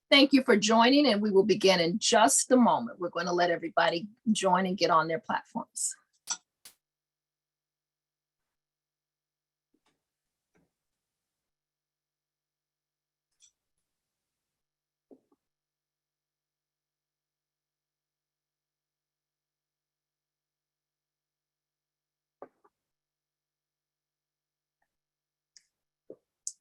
Thank you for joining, and we will begin in just a moment. We're going to let everybody join and get on their platforms.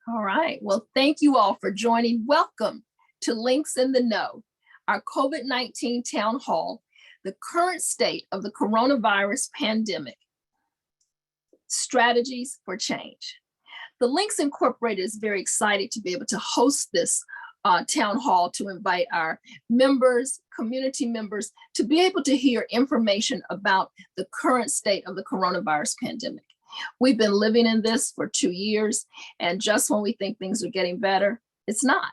All right, well, thank you all for joining. Welcome to Links in the Know, our COVID-19 town hall, the current state of the coronavirus pandemic, strategies for change. The Links Incorporated is very excited to be able to host this town hall to invite our members, community members, to be able to hear information about the current state of the coronavirus pandemic. We've been living in this for 2 years, and just when we think things are getting better, it's not.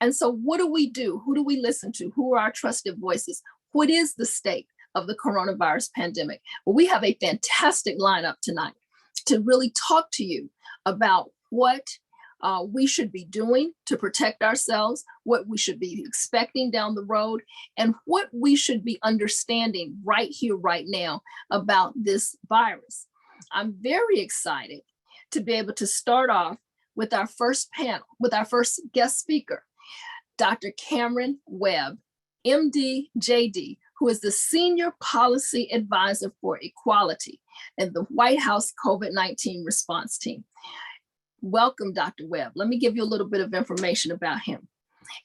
And so what do we do? Who do we listen to? Who are our trusted voices? What is the state of the coronavirus pandemic? Well, we have a fantastic lineup tonight to really talk to you about what we should be doing to protect ourselves, what we should be expecting down the road, and what we should be understanding right here, right now about this virus. I'm very excited to be able to start off with our first panel, with our first guest speaker, Dr. Cameron Webb, MD, JD, who is the Senior Policy Advisor for Equality in the White House COVID-19 response team. Welcome, Dr. Webb. Let me give you a little bit of information about him.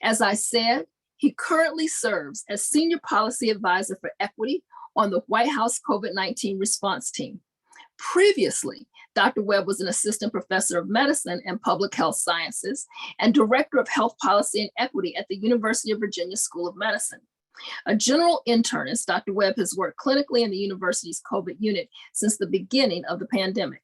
As I said, he currently serves as Senior Policy Advisor for Equity on the White House COVID-19 response team. Previously, Dr. Webb was an assistant professor of medicine and public health sciences and director of health policy and equity at the University of Virginia School of Medicine. A general internist, Dr. Webb has worked clinically in the university's COVID unit since the beginning of the pandemic.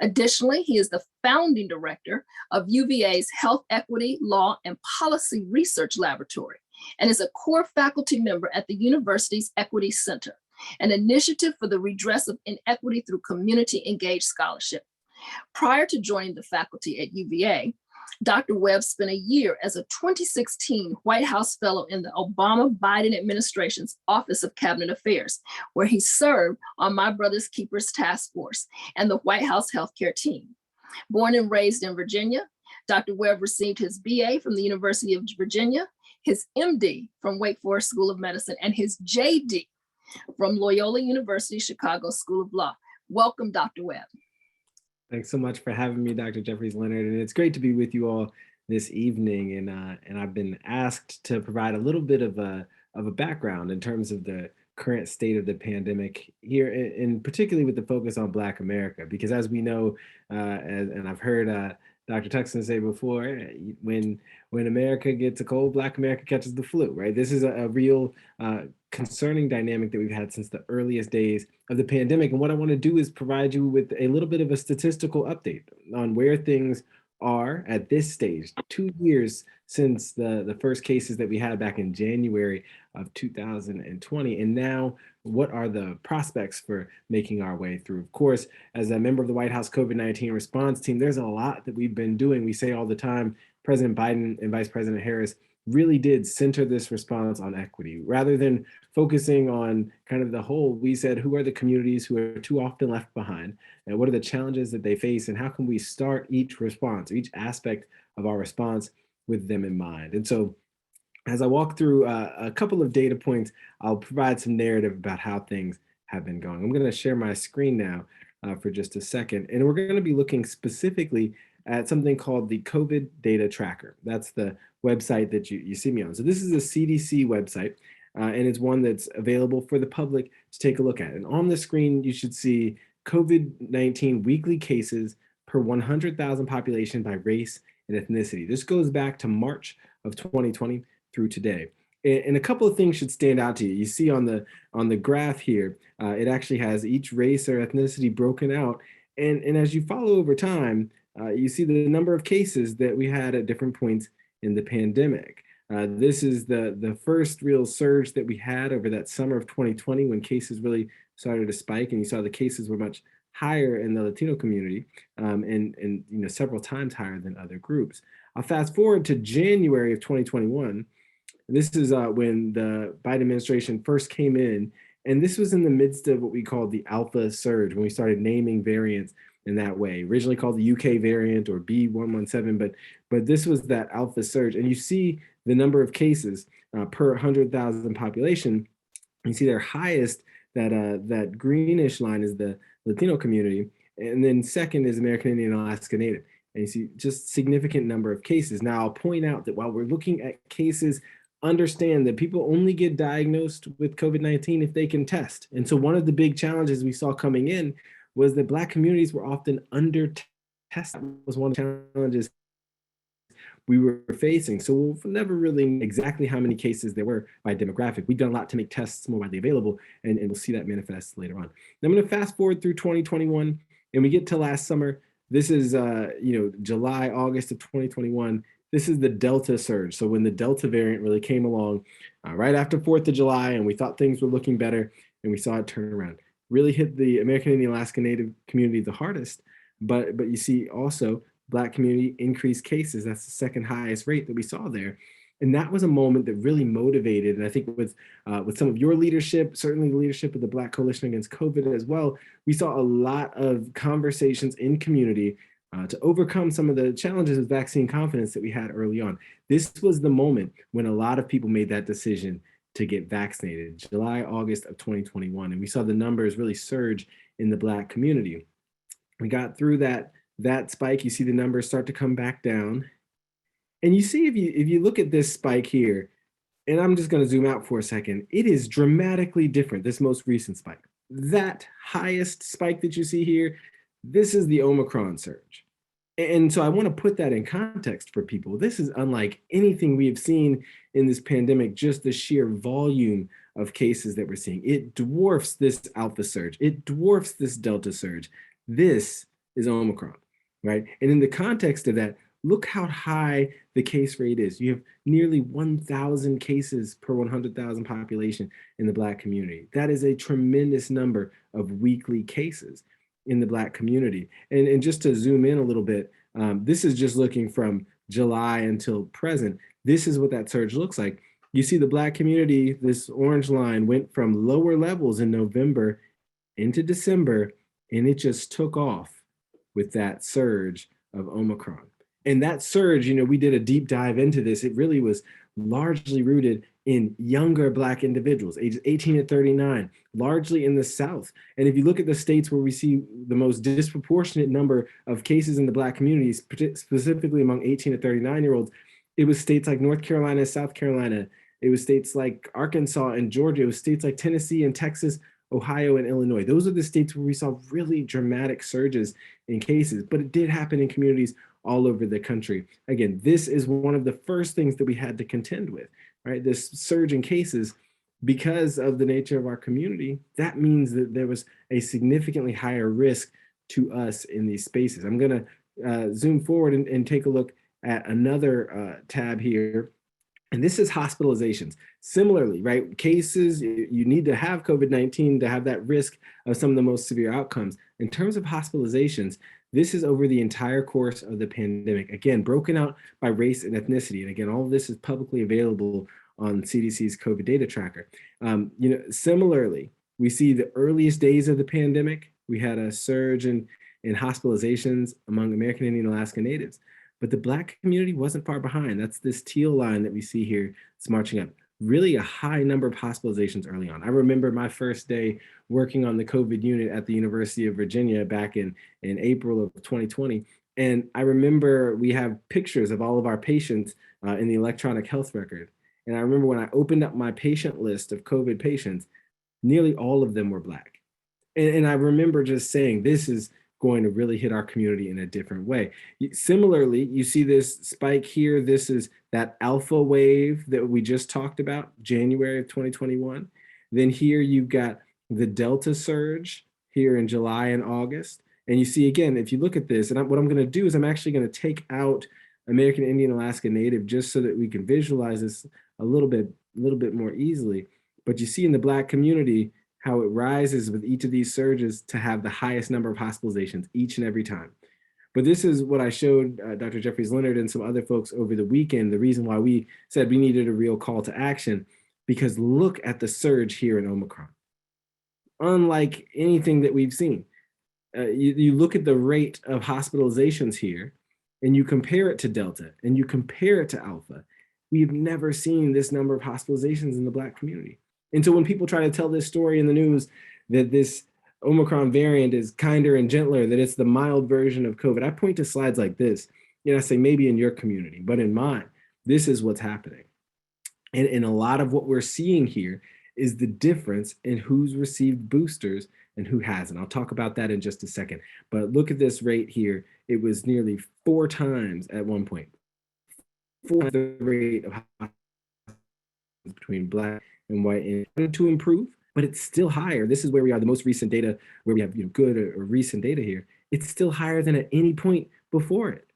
Additionally, he is the founding director of UVA's Health Equity, Law, and Policy Research Laboratory and is a core faculty member at the university's Equity Center, an initiative for the redress of inequity through community engaged scholarship. Prior to joining the faculty at UVA, Dr. Webb spent a year as a 2016 White House Fellow in the Obama-Biden administration's Office of Cabinet Affairs, where he served on My Brother's Keepers Task Force and the White House Healthcare Team. Born and raised in Virginia, Dr. Webb received his BA from the University of Virginia, his MD from Wake Forest School of Medicine, and his JD from Loyola University Chicago School of Law. Welcome, Dr. Webb. Thanks so much for having me, Dr. Jeffries Leonard, and it's great to be with you all this evening. And I've been asked to provide a little bit of a background in terms of the current state of the pandemic here, and particularly with the focus on Black America, because as we know, and I've heard Dr. Tuckson say before, when America gets a cold, Black America catches the flu, right? This is a real concerning dynamic that we've had since the earliest days of the pandemic. And what I want to do is provide you with a little bit of a statistical update on where things are at this stage, 2 years since the first cases that we had back in January of 2020. And now, what are the prospects for making our way through? Of course, as a member of the White House COVID-19 response team, there's a lot that we've been doing. We say all the time, President Biden and Vice President Harris really did center this response on equity. Rather than focusing on kind of the whole, we said, who are the communities who are too often left behind? And what are the challenges that they face? And how can we start each response, each aspect of our response with them in mind? And so as I walk through a couple of data points, I'll provide some narrative about how things have been going. I'm going to share my screen now for just a second. And we're going to be looking specifically at something called the COVID data tracker. That's the website that you see me on. So this is a CDC website, and it's one that's available for the public to take a look at. And on the screen, you should see COVID-19 weekly cases per 100,000 population by race and ethnicity. This goes back to March of 2020 through today. And a couple of things should stand out to you. You see on the graph here, it actually has each race or ethnicity broken out. And as you follow over time, you see the number of cases that we had at different points in the pandemic. This is the first real surge that we had over that summer of 2020 when cases really started to spike, and you saw the cases were much higher in the Latino community, and several times higher than other groups. I'll fast forward to January of 2021, This is when the Biden administration first came in, and this was in the midst of what we call the alpha surge, when we started naming variants in that way. Originally called the UK variant or B.1.1.7, but this was that alpha surge, and you see the number of cases per 100,000 population. You see their highest, that greenish line is the Latino community, and then second is American Indian Alaska Native. And you see just significant number of cases. Now I'll point out that while we're looking at cases, understand that people only get diagnosed with COVID-19 if they can test. And so one of the big challenges we saw coming in was that Black communities were often under tested. That was one of the challenges we were facing. So we'll never really know exactly how many cases there were by demographic. We've done a lot to make tests more widely available, and we'll see that manifest later on. Now I'm going to fast forward through 2021, and we get to last summer. This is July, August of 2021. This is the Delta surge. So when the Delta variant really came along right after 4th of July, and we thought things were looking better, and we saw it turn around. Really hit the American Indian Alaska Native community the hardest, but you see also Black community increased cases. That's the second highest rate that we saw there. And that was a moment that really motivated, and I think with some of your leadership, certainly the leadership of the Black Coalition Against COVID as well, we saw a lot of conversations in community to overcome some of the challenges of vaccine confidence that we had early on. This was the moment when a lot of people made that decision to get vaccinated, July, August of 2021. And we saw the numbers really surge in the Black community. We got through that spike. You see the numbers start to come back down. And you see, if you look at this spike here, and I'm just going to zoom out for a second, it is dramatically different, this most recent spike. That highest spike that you see here, this is the Omicron surge. And so I want to put that in context for people. This is unlike anything we have seen in this pandemic, just the sheer volume of cases that we're seeing. It dwarfs this alpha surge. It dwarfs this Delta surge. This is Omicron, right? And in the context of that, look how high the case rate is. You have nearly 1,000 cases per 100,000 population in the Black community. That is a tremendous number of weekly cases in the Black community. And just to zoom in a little bit, this is just looking from July until present. This is what that surge looks like. You see the Black community, this orange line went from lower levels in November into December, and it just took off with that surge of Omicron. And that surge, we did a deep dive into this. It really was largely rooted in younger Black individuals, ages 18 to 39, largely in the South. And if you look at the states where we see the most disproportionate number of cases in the Black communities, specifically among 18 to 39-year-olds, it was states like North Carolina, South Carolina. It was states like Arkansas and Georgia. It was states like Tennessee and Texas, Ohio and Illinois. Those are the states where we saw really dramatic surges in cases, but it did happen in communities all over the country. Again, this is one of the first things that we had to contend with, right? This surge in cases, because of the nature of our community, that means that there was a significantly higher risk to us in these spaces. I'm gonna zoom forward and take a look at another tab here. And this is hospitalizations. Similarly, right, cases, you need to have COVID-19 to have that risk of some of the most severe outcomes. In terms of hospitalizations, this is over the entire course of the pandemic. Again, broken out by race and ethnicity. And again, all of this is publicly available on CDC's COVID data tracker. Similarly, we see the earliest days of the pandemic, we had a surge in hospitalizations among American Indian Alaska Natives. But the Black community wasn't far behind. That's this teal line that we see here. It's marching up. Really a high number of hospitalizations early on. I remember my first day working on the COVID unit at the University of Virginia back in April of 2020. And I remember we have pictures of all of our patients in the electronic health record. And I remember when I opened up my patient list of COVID patients, nearly all of them were Black. And I remember just saying, this is going to really hit our community in a different way. Similarly, you see this spike here. This is that alpha wave that we just talked about, January of 2021. Then here you've got the Delta surge here in July and August. And you see, again, if you look at this, and what I'm going to do is I'm actually going to take out American Indian Alaska Native just so that we can visualize this a little bit more easily. But you see in the Black community, how it rises with each of these surges to have the highest number of hospitalizations each and every time. But this is what I showed Dr. Jeffries Leonard and some other folks over the weekend, the reason why we said we needed a real call to action, because look at the surge here in Omicron. Unlike anything that we've seen. You look at the rate of hospitalizations here and you compare it to Delta and you compare it to Alpha. We've never seen this number of hospitalizations in the Black community. And so when people try to tell this story in the news that this Omicron variant is kinder and gentler, that it's the mild version of COVID, I point to slides like this. I say maybe in your community, but in mine, this is what's happening. And a lot of what we're seeing here is the difference in who's received boosters and who hasn't. I'll talk about that in just a second. But look at this rate here. It was nearly 4 times at one point. 4 times the rate of between Black and white, and to improve, but it's still higher. This is where we are, the most recent data, where we have good or recent data here. It's still higher than at any point before it.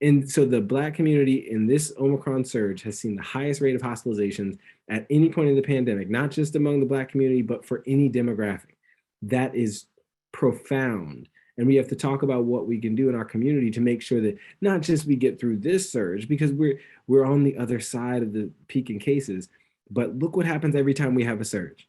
And so the Black community in this Omicron surge has seen the highest rate of hospitalizations at any point in the pandemic, not just among the Black community, but for any demographic. That is profound. And we have to talk about what we can do in our community to make sure that not just we get through this surge, because we're on the other side of the peak in cases, but look what happens every time we have a surge.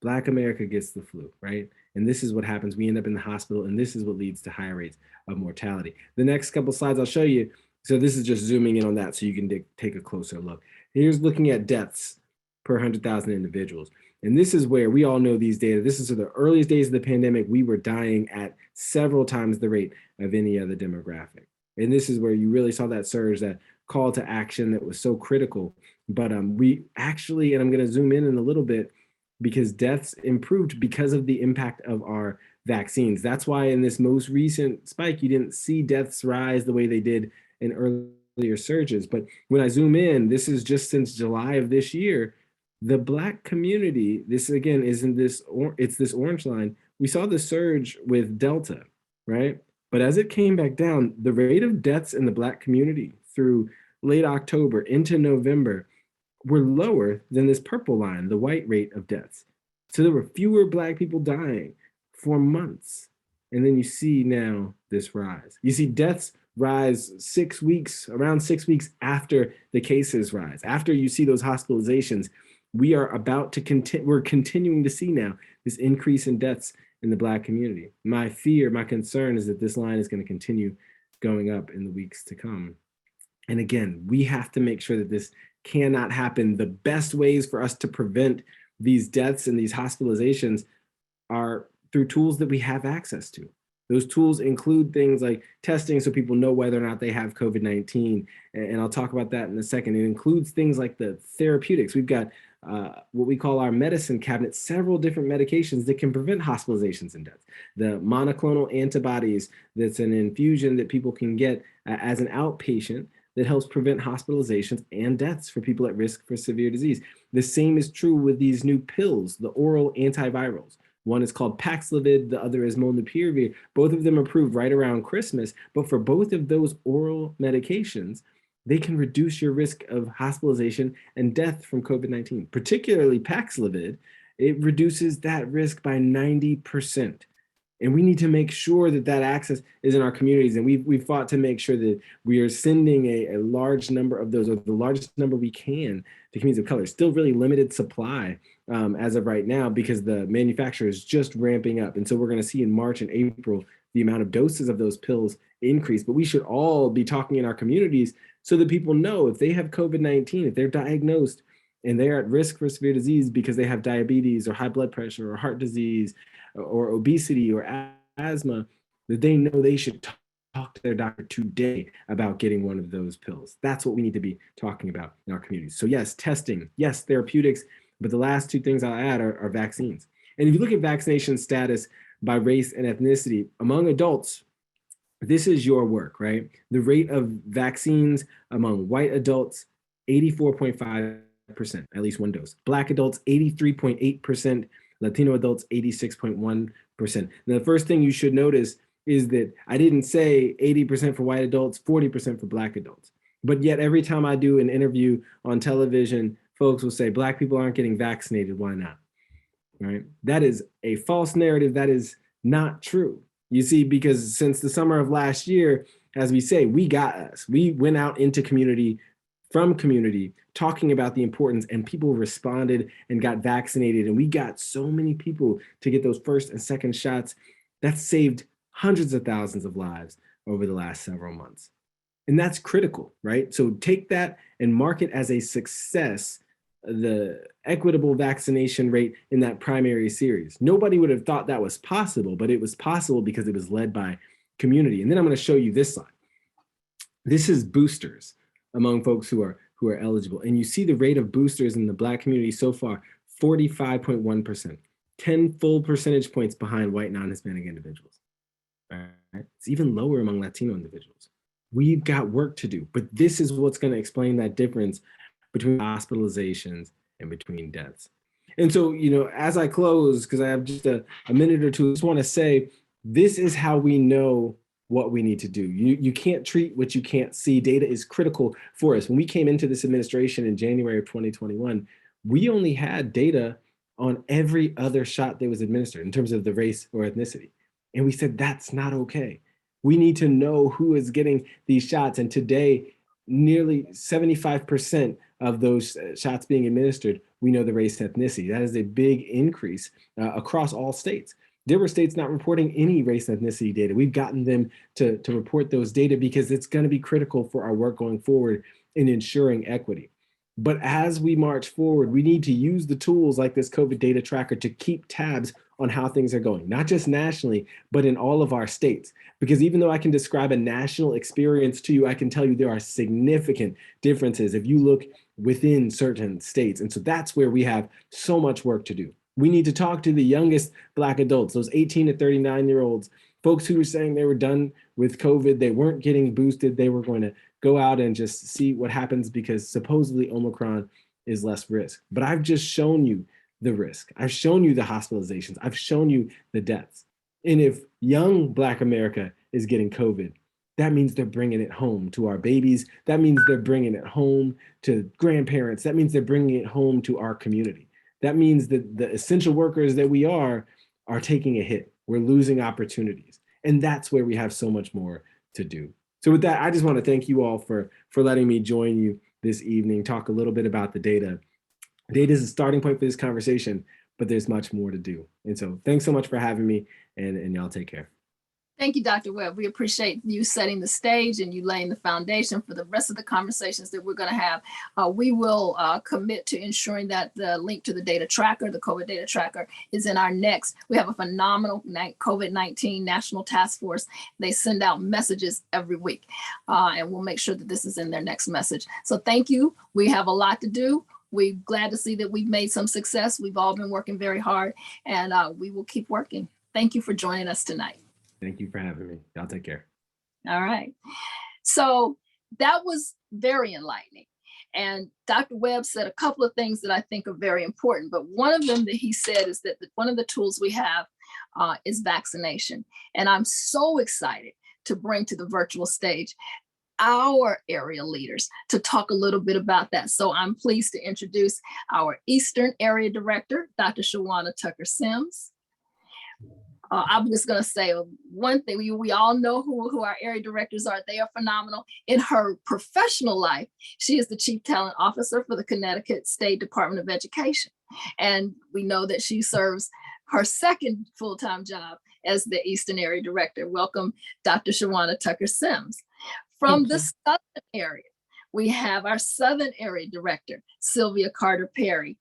Black America gets the flu, right? And this is what happens. We end up in the hospital, and this is what leads to higher rates of mortality. The next couple slides I'll show you. So this is just zooming in on that so you can take a closer look. Here's looking at deaths per 100,000 individuals. And this is where we all know these data. This is the earliest days of the pandemic. We were dying at several times the rate of any other demographic. And this is where you really saw that surge, that call to action that was so critical. But we actually, and I'm going to zoom in a little bit, because deaths improved because of the impact of our vaccines. That's why in this most recent spike, you didn't see deaths rise the way they did in earlier surges. But when I zoom in, this is just since July of this year, the Black community, this again isn't this, it's this orange line. We saw the surge with Delta, right? But as it came back down, the rate of deaths in the Black community through late October into November were lower than this purple line, the white rate of deaths. So there were fewer Black people dying for months. And then you see now this rise. You see deaths rise 6 weeks, around 6 weeks after the cases rise. After you see those hospitalizations, we are about to we're continuing to see now this increase in deaths in the Black community. My fear, my concern is that this line is going to continue going up in the weeks to come. And again, we have to make sure that this cannot happen. The best ways for us to prevent these deaths and these hospitalizations are through tools that we have access to. Those tools include things like testing so people know whether or not they have COVID-19. And I'll talk about that in a second. It includes things like the therapeutics. We've got what we call our medicine cabinet, several different medications that can prevent hospitalizations and deaths. The monoclonal antibodies, that's an infusion that people can get as an outpatient that helps prevent hospitalizations and deaths for people at risk for severe disease. The same is true with these new pills, the oral antivirals. One is called Paxlovid, the other is Molnupiravir. Both of them approved right around Christmas, but for both of those oral medications, they can reduce your risk of hospitalization and death from COVID-19. Particularly Paxlovid, it reduces that risk by 90%. And we need to make sure that that access is in our communities. And we've fought to make sure that we are sending a large number of those, or the largest number we can, to communities of color. Still really limited supply as of right now, because the manufacturer is just ramping up. And so we're going to see in March and April the amount of doses of those pills increase. But we should all be talking in our communities so that people know if they have COVID-19, if they're diagnosed and they're at risk for severe disease because they have diabetes or high blood pressure or heart disease or obesity or asthma, that they know they should talk to their doctor today about getting one of those pills. That's what we need to be talking about in our communities. So yes, testing, yes, therapeutics, but the last two things I'll add are vaccines. And if you look at vaccination status by race and ethnicity among adults, this is your work, right? The rate of vaccines among white adults, 84.5%, at least one dose. Black adults, 83.8%. Latino adults, 86.1%. Now, the first thing you should notice is that I didn't say 80% for white adults, 40% for Black adults. But yet every time I do an interview on television, folks will say, Black people aren't getting vaccinated, why not? Right? That is a false narrative. That is not true. You see, because since the summer of last year, as we say, we got us. We went out into community, from community, talking about the importance, and people responded and got vaccinated. And we got so many people to get those first and second shots. That saved hundreds of thousands of lives over the last several months. And that's critical, right? So take that and mark it as a success, the equitable vaccination rate in that primary series. Nobody would have thought that was possible, but it was possible because it was led by community. And then I'm going to show you this slide. This is boosters among folks who are eligible. And you see the rate of boosters in the Black community so far, 45.1%, 10 full percentage points behind white non-Hispanic individuals. Right? It's even lower among Latino individuals. We've got work to do, but this is what's going to explain that difference between hospitalizations and between deaths. And so, you know, as I close, because I have just a minute or two, I just want to say, this is how we know what we need to do. You can't treat what you can't see. Data is critical for us. When we came into this administration in January of 2021, we only had data on every other shot that was administered in terms of the race or ethnicity. And we said, that's not okay. We need to know who is getting these shots. And today, nearly 75% of those shots being administered, we know the race and ethnicity. That is a big increase across all states. There were states not reporting any race and ethnicity data. We've gotten them to report those data because it's going to be critical for our work going forward in ensuring equity. But as we march forward, we need to use the tools like this COVID data tracker to keep tabs on how things are going, not just nationally, but in all of our states. Because even though I can describe a national experience to you, I can tell you there are significant differences if you look within certain states. And so that's where we have so much work to do. We need to talk to the youngest Black adults, those 18 to 39-year-olds, folks who were saying they were done with COVID, they weren't getting boosted, they were going to go out and just see what happens because supposedly Omicron is less risk. But I've just shown you the risk. I've shown you the hospitalizations. I've shown you the deaths. And if young Black America is getting COVID, that means they're bringing it home to our babies. That means they're bringing it home to grandparents. That means they're bringing it home to our community. That means that the essential workers that we are taking a hit. We're losing opportunities. And that's where we have so much more to do. So with that, I just want to thank you all for letting me join you this evening, talk a little bit about the data. Data is a starting point for this conversation, but there's much more to do. And so thanks so much for having me, and y'all take care. Thank you, Dr. Webb. We appreciate you setting the stage and you laying the foundation for the rest of the conversations that we're going to have. We will commit to ensuring that the link to the data tracker, the COVID data tracker, is in our next. We have a phenomenal COVID-19 National Task Force. They send out messages every week, and we'll make sure that this is in their next message. So thank you. We have a lot to do. We're glad to see that we've made some success. We've all been working very hard, and we will keep working. Thank you for joining us tonight. Thank you for having me. Y'all take care. All right. So that was very enlightening. And Dr. Webb said a couple of things that I think are very important, but one of them that he said is that one of the tools we have is vaccination. And I'm so excited to bring to the virtual stage our area leaders to talk a little bit about that. So I'm pleased to introduce our Eastern Area Director, Dr. Shawana Tucker-Sims. I'm just going to say one thing. We all know who our area directors are. They are phenomenal. In her professional life, she is the Chief Talent Officer for the Connecticut State Department of Education. And we know that she serves her second full-time job as the Eastern Area Director. Welcome, Dr. Shawana Tucker-Sims. From the Southern area, we have our Southern Area Director, Sylvia Carter-Perry.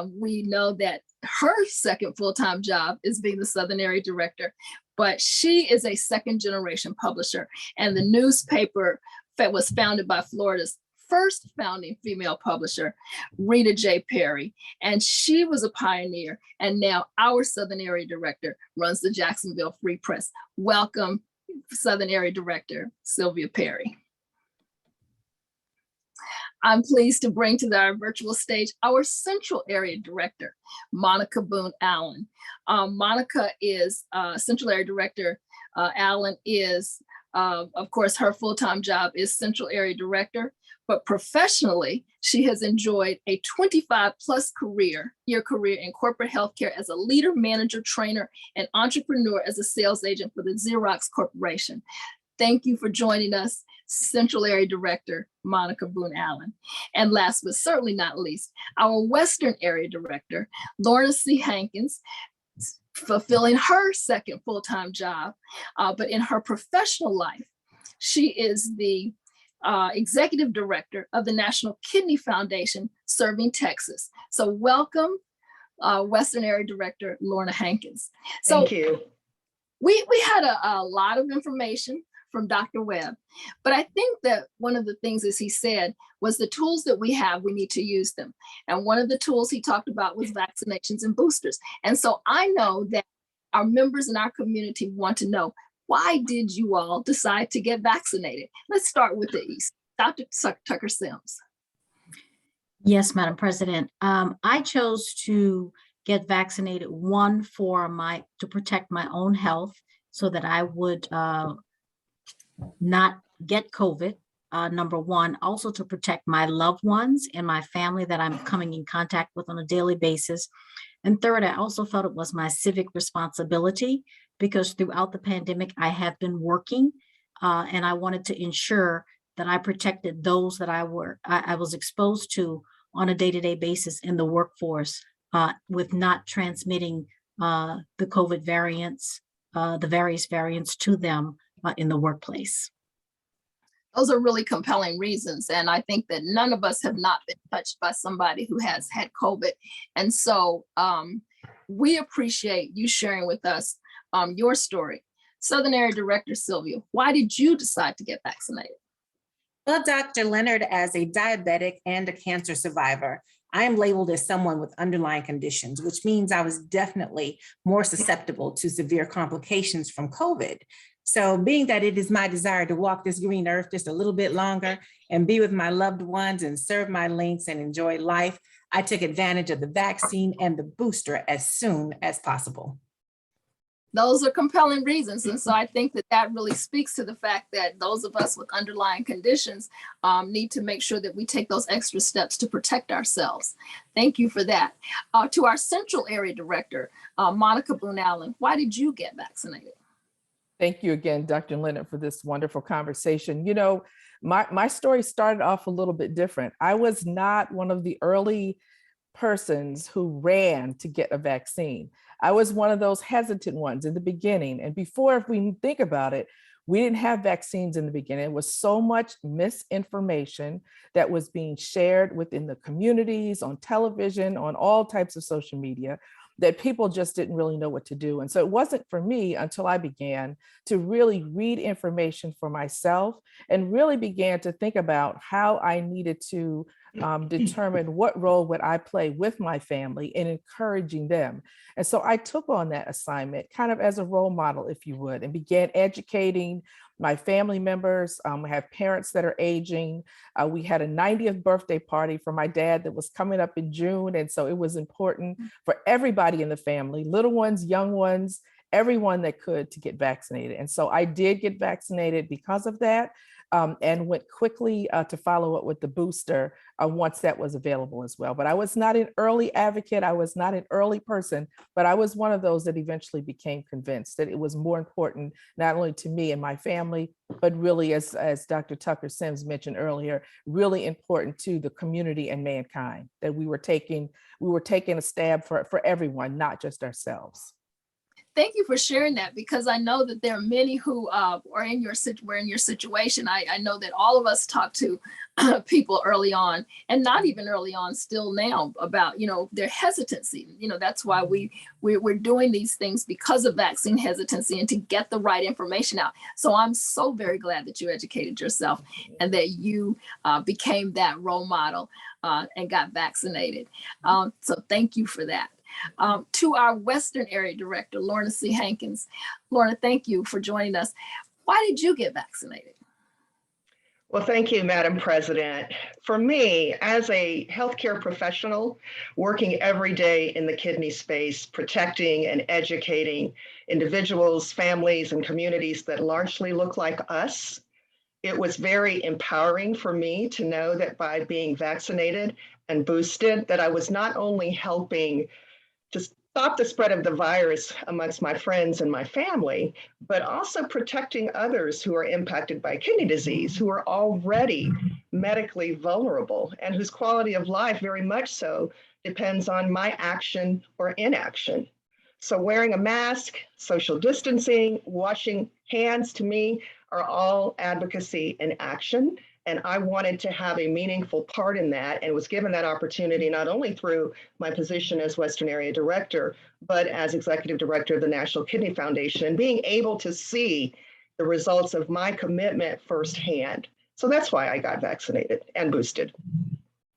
We know that her second full-time job is being the Southern Area Director, but she is a second-generation publisher, and the newspaper was founded by Florida's first founding female publisher, Rita J. Perry, and she was a pioneer, and now our Southern Area Director runs the Jacksonville Free Press. Welcome, Southern Area Director, Sylvia Perry. I'm pleased to bring to our virtual stage our Central Area Director, Monica Boone Allen. Monica is Central Area Director. Allen is Of course, her full-time job is Central Area Director, but professionally, she has enjoyed a 25-plus year career in corporate healthcare as a leader, manager, trainer, and entrepreneur as a sales agent for the Xerox Corporation. Thank you for joining us, Central Area Director, Monica Boone Allen. And last but certainly not least, our Western Area Director, Lorna C. Hankins, fulfilling her second full-time job, but in her professional life, she is the Executive Director of the National Kidney Foundation serving Texas. So welcome, Western Area Director, Lorna Hankins. So thank you. We had a lot of information from Dr. Webb, but I think that one of the things, as he said, was the tools that we have, we need to use them. And one of the tools he talked about was vaccinations and boosters. And so I know that our members in our community want to know, why did you all decide to get vaccinated? Let's start with the East. Dr. Tucker Sims. Yes, Madam President. I chose to get vaccinated, one, to protect my own health so that I would not get COVID, number one, also to protect my loved ones and my family that I'm coming in contact with on a daily basis. And third, I also felt it was my civic responsibility because throughout the pandemic, I have been working and I wanted to ensure that I protected those that I was exposed to on a day-to-day basis in the workforce with not transmitting the COVID variants, the various variants to them in the workplace. Those are really compelling reasons. And I think that none of us have not been touched by somebody who has had COVID. And so we appreciate you sharing with us your story. Southern Area Director Sylvia, why did you decide to get vaccinated? Well, Dr. Leonard, as a diabetic and a cancer survivor, I am labeled as someone with underlying conditions, which means I was definitely more susceptible to severe complications from COVID. So being that it is my desire to walk this green earth just a little bit longer and be with my loved ones and serve my links and enjoy life, I took advantage of the vaccine and the booster as soon as possible. Those are compelling reasons. And so I think that that really speaks to the fact that those of us with underlying conditions need to make sure that we take those extra steps to protect ourselves. Thank you for that. To our Central Area Director, Monica Boone Allen, why did you get vaccinated? Thank you again, Dr. Leonard, for this wonderful conversation. You know, my story started off a little bit different. I was not one of the early persons who ran to get a vaccine. I was one of those hesitant ones in the beginning. And before, if we think about it, we didn't have vaccines in the beginning. It was so much misinformation that was being shared within the communities, on television, on all types of social media, that people just didn't really know what to do. And so it wasn't for me until I began to really read information for myself and really began to think about how I needed to determine what role would I play with my family in encouraging them. And so I took on that assignment kind of as a role model, if you would, and began educating my family members. I have parents that are aging. We had a 90th birthday party for my dad that was coming up in June. And so it was important for everybody in the family, little ones, young ones, everyone that could, to get vaccinated. And so I did get vaccinated because of that. And went quickly to follow up with the booster once that was available as well. But I was not an early advocate. I was not an early person, but I was one of those that eventually became convinced that it was more important, not only to me and my family, but really, as Dr. Tucker Sims mentioned earlier, really important to the community and mankind, that we were taking a stab for everyone, not just ourselves. Thank you for sharing that, because I know that there are many who were in your situation. I know that all of us talk to people early on, and not even early on, still now, about, you know, their hesitancy. You know, that's why we're doing these things, because of vaccine hesitancy and to get the right information out. So I'm so very glad that you educated yourself and that you became that role model and got vaccinated. So thank you for that. To our Western Area Director, Lorna C. Hankins. Lorna, thank you for joining us. Why did you get vaccinated? Well, thank you, Madam President. For me, as a healthcare professional, working every day in the kidney space, protecting and educating individuals, families, and communities that largely look like us, it was very empowering for me to know that by being vaccinated and boosted, that I was not only helping to stop the spread of the virus amongst my friends and my family, but also protecting others who are impacted by kidney disease, who are already medically vulnerable and whose quality of life very much so depends on my action or inaction. So wearing a mask, social distancing, washing hands to me are all advocacy and action. And I wanted to have a meaningful part in that and was given that opportunity not only through my position as Western Area Director, but as Executive Director of the National Kidney Foundation, and being able to see the results of my commitment firsthand. So that's why I got vaccinated and boosted.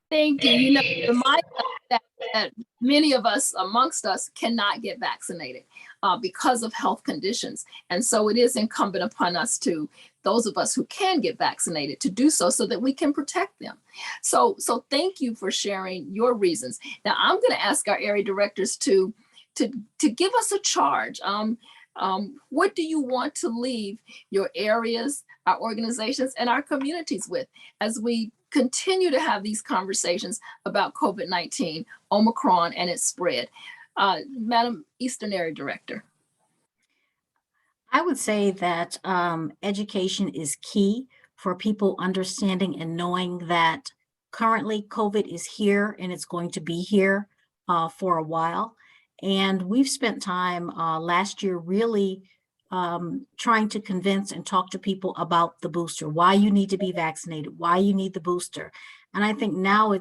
Thank you. You know, remind us that many of us amongst us cannot get vaccinated because of health conditions. And so it is incumbent upon us to, those of us who can get vaccinated, to do so that we can protect them. So thank you for sharing your reasons. Now I'm going to ask our area directors to give us a charge. What do you want to leave your areas, our organizations, and our communities with as we continue to have these conversations about COVID-19, Omicron, and its spread? Madam Eastern Area Director. I would say that education is key for people understanding and knowing that currently COVID is here and it's going to be here for a while. And we've spent time last year really trying to convince and talk to people about the booster, why you need to be vaccinated, why you need the booster. And I think now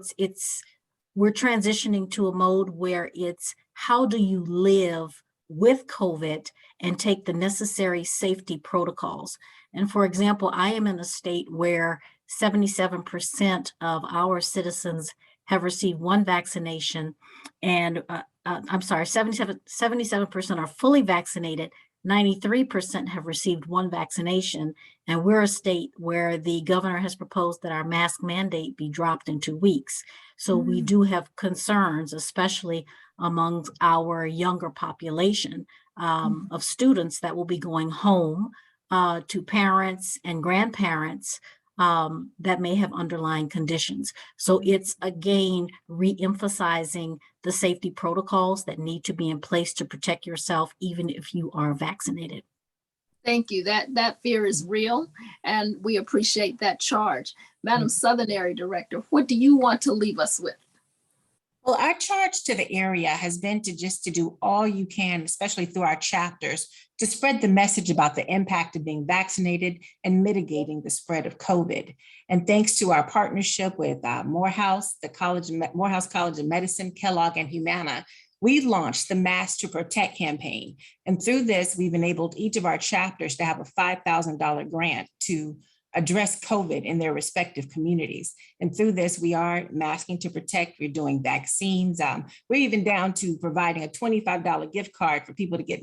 we're transitioning to a mode where it's how do you live with COVID and take the necessary safety protocols. And for example, I am in a state where 77% of our citizens have received one vaccination, and 77% are fully vaccinated, 93% have received one vaccination, and we're a state where the governor has proposed that our mask mandate be dropped in 2 weeks. So we do have concerns, especially among our younger population of students that will be going home to parents and grandparents that may have underlying conditions. So it's again re-emphasizing the safety protocols that need to be in place to protect yourself, even if you are vaccinated. Thank you. That fear is real, and we appreciate that charge. Madam Southern Area Director, what do you want to leave us with? Well, our charge to the area has been to do all you can, especially through our chapters, to spread the message about the impact of being vaccinated and mitigating the spread of COVID. And thanks to our partnership with Morehouse, Morehouse College of Medicine, Kellogg, and Humana, we launched the Mask to Protect campaign. And through this, we've enabled each of our chapters to have a $5,000 grant to address COVID in their respective communities. And through this, we are masking to protect, we're doing vaccines. We're even down to providing a $25 gift card for people to get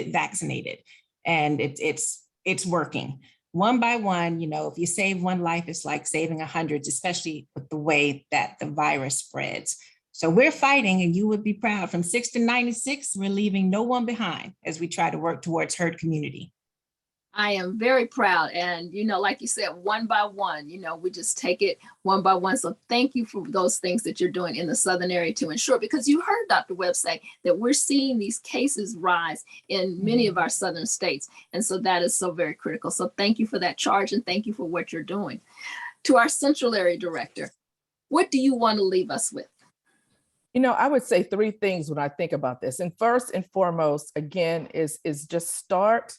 vaccinated. And it's working. One by one, if you save one life, it's like saving 100, especially with the way that the virus spreads. So we're fighting, and you would be proud. From 6 to 96, we're leaving no one behind as we try to work towards herd community. I am very proud. And, like you said, one by one, we just take it one by one. So thank you for those things that you're doing in the Southern area to ensure, because you heard Dr. Webb say that we're seeing these cases rise in many of our Southern states. And so that is so very critical. So thank you for that charge, and thank you for what you're doing. To our Central Area Director, what do you want to leave us with? I would say 3 things when I think about this. And first and foremost, again, is just start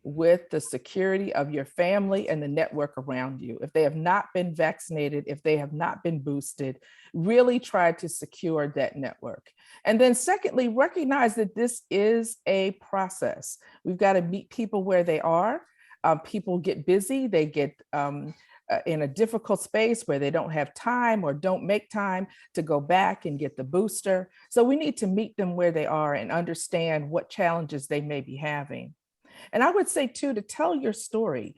with the security of your family and the network around you. If they have not been vaccinated, if they have not been boosted, really try to secure that network. And then secondly, recognize that this is a process. We've got to meet people where they are. People get busy, they get in a difficult space where they don't have time or don't make time to go back and get the booster. So we need to meet them where they are and understand what challenges they may be having. And I would say too, to tell your story,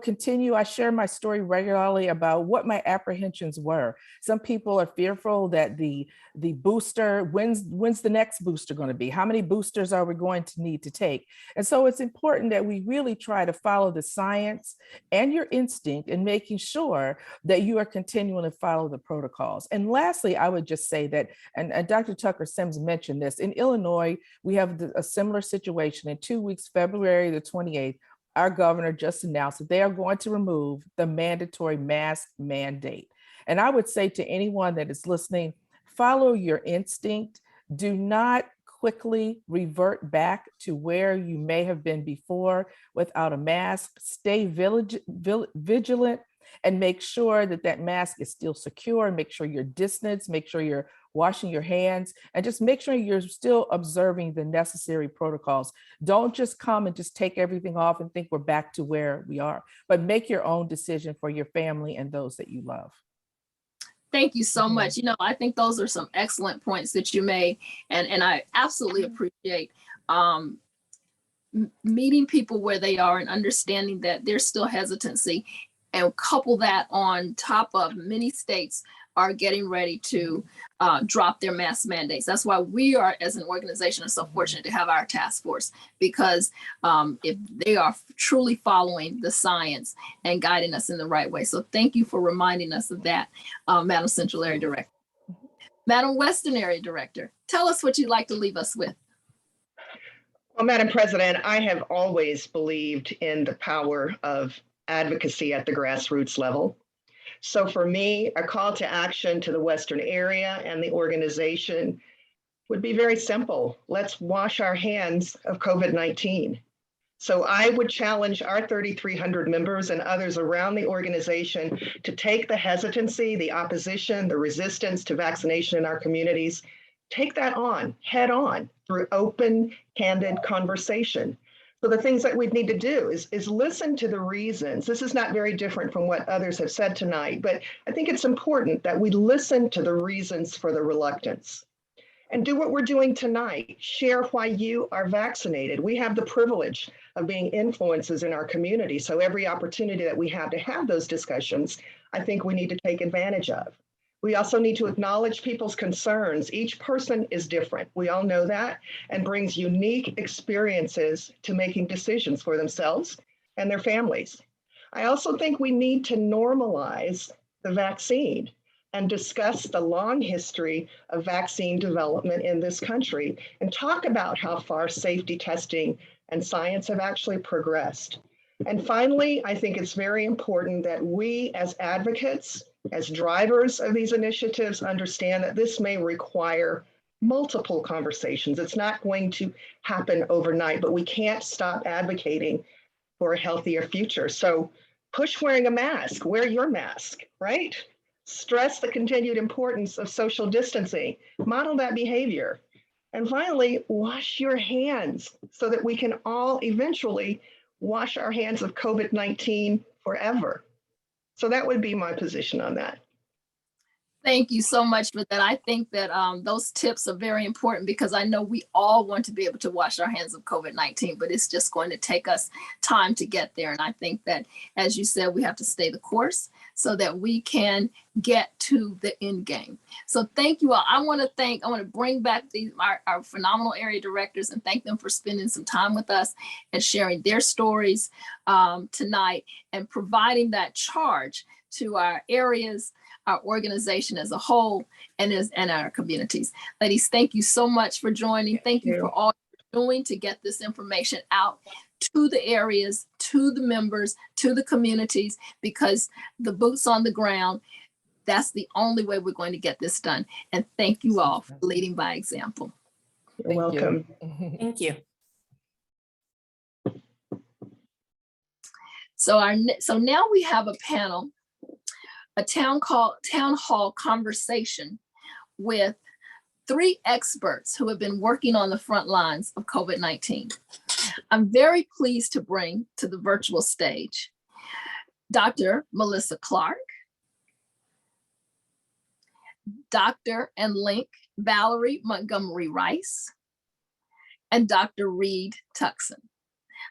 continue. I share my story regularly about what my apprehensions were. Some people are fearful that the booster, when's the next booster going to be? How many boosters are we going to need to take? And so it's important that we really try to follow the science and your instinct in making sure that you are continuing to follow the protocols. And lastly, I would just say that, and Dr. Tucker Sims mentioned this, in Illinois, we have a similar situation. In 2 weeks, February the 28th, our governor just announced that they are going to remove the mandatory mask mandate. And I would say to anyone that is listening, follow your instinct. Do not quickly revert back to where you may have been before without a mask. Stay vigilant and make sure that that mask is still secure, and make sure you're distanced, make sure you're washing your hands, and just make sure you're still observing the necessary protocols. Don't just come and just take everything off and think we're back to where we are, but make your own decision for your family and those that you love. Thank you so much. I think those are some excellent points that you made, and I absolutely appreciate meeting people where they are and understanding that there's still hesitancy, and couple that on top of many states are getting ready to drop their mask mandates. That's why we are, as an organization, are so fortunate to have our task force, because if they are truly following the science and guiding us in the right way. So thank you for reminding us of that, Madam Central Area Director. Madam Western Area Director, tell us what you'd like to leave us with. Well, Madam President, I have always believed in the power of advocacy at the grassroots level. So for me, a call to action to the Western area and the organization would be very simple. Let's wash our hands of COVID-19. So I would challenge our 3,300 members and others around the organization to take the hesitancy, the opposition, the resistance to vaccination in our communities, take that on, head on, through open, candid conversation. So the things that we need to do is listen to the reasons. This is not very different from what others have said tonight, but I think it's important that we listen to the reasons for the reluctance and do what we're doing tonight. Share why you are vaccinated. We have the privilege of being influencers in our community. So every opportunity that we have to have those discussions, I think we need to take advantage of. We also need to acknowledge people's concerns. Each person is different. We all know that, and brings unique experiences to making decisions for themselves and their families. I also think we need to normalize the vaccine and discuss the long history of vaccine development in this country and talk about how far safety testing and science have actually progressed. And finally, I think it's very important that we as advocates, as drivers of these initiatives, understand that this may require multiple conversations. It's not going to happen overnight, but we can't stop advocating for a healthier future. So push wearing a mask, wear your mask, right? Stress the continued importance of social distancing, model that behavior. And finally, wash your hands so that we can all eventually wash our hands of COVID-19 forever. So that would be my position on that. Thank you so much for that. I think that those tips are very important, because I know we all want to be able to wash our hands of COVID-19, but it's just going to take us time to get there. And I think that, as you said, we have to stay the course so that we can get to the end game. So thank you all. I want to bring back our phenomenal area directors and thank them for spending some time with us and sharing their stories tonight and providing that charge to our areas, our organization as a whole, and our communities. Ladies, thank you so much for joining. Thank you for all you're doing to get this information out to the areas, to the members, to the communities, because the boots on the ground, that's the only way we're going to get this done. And thank you all for leading by example. You're welcome. Thank you. So now we have a panel, a town hall conversation with 3 experts who have been working on the front lines of COVID-19. I'm very pleased to bring to the virtual stage Dr. Melissa Clarke, Dr. and Link Valerie Montgomery Rice, and Dr. Reed Tuckson.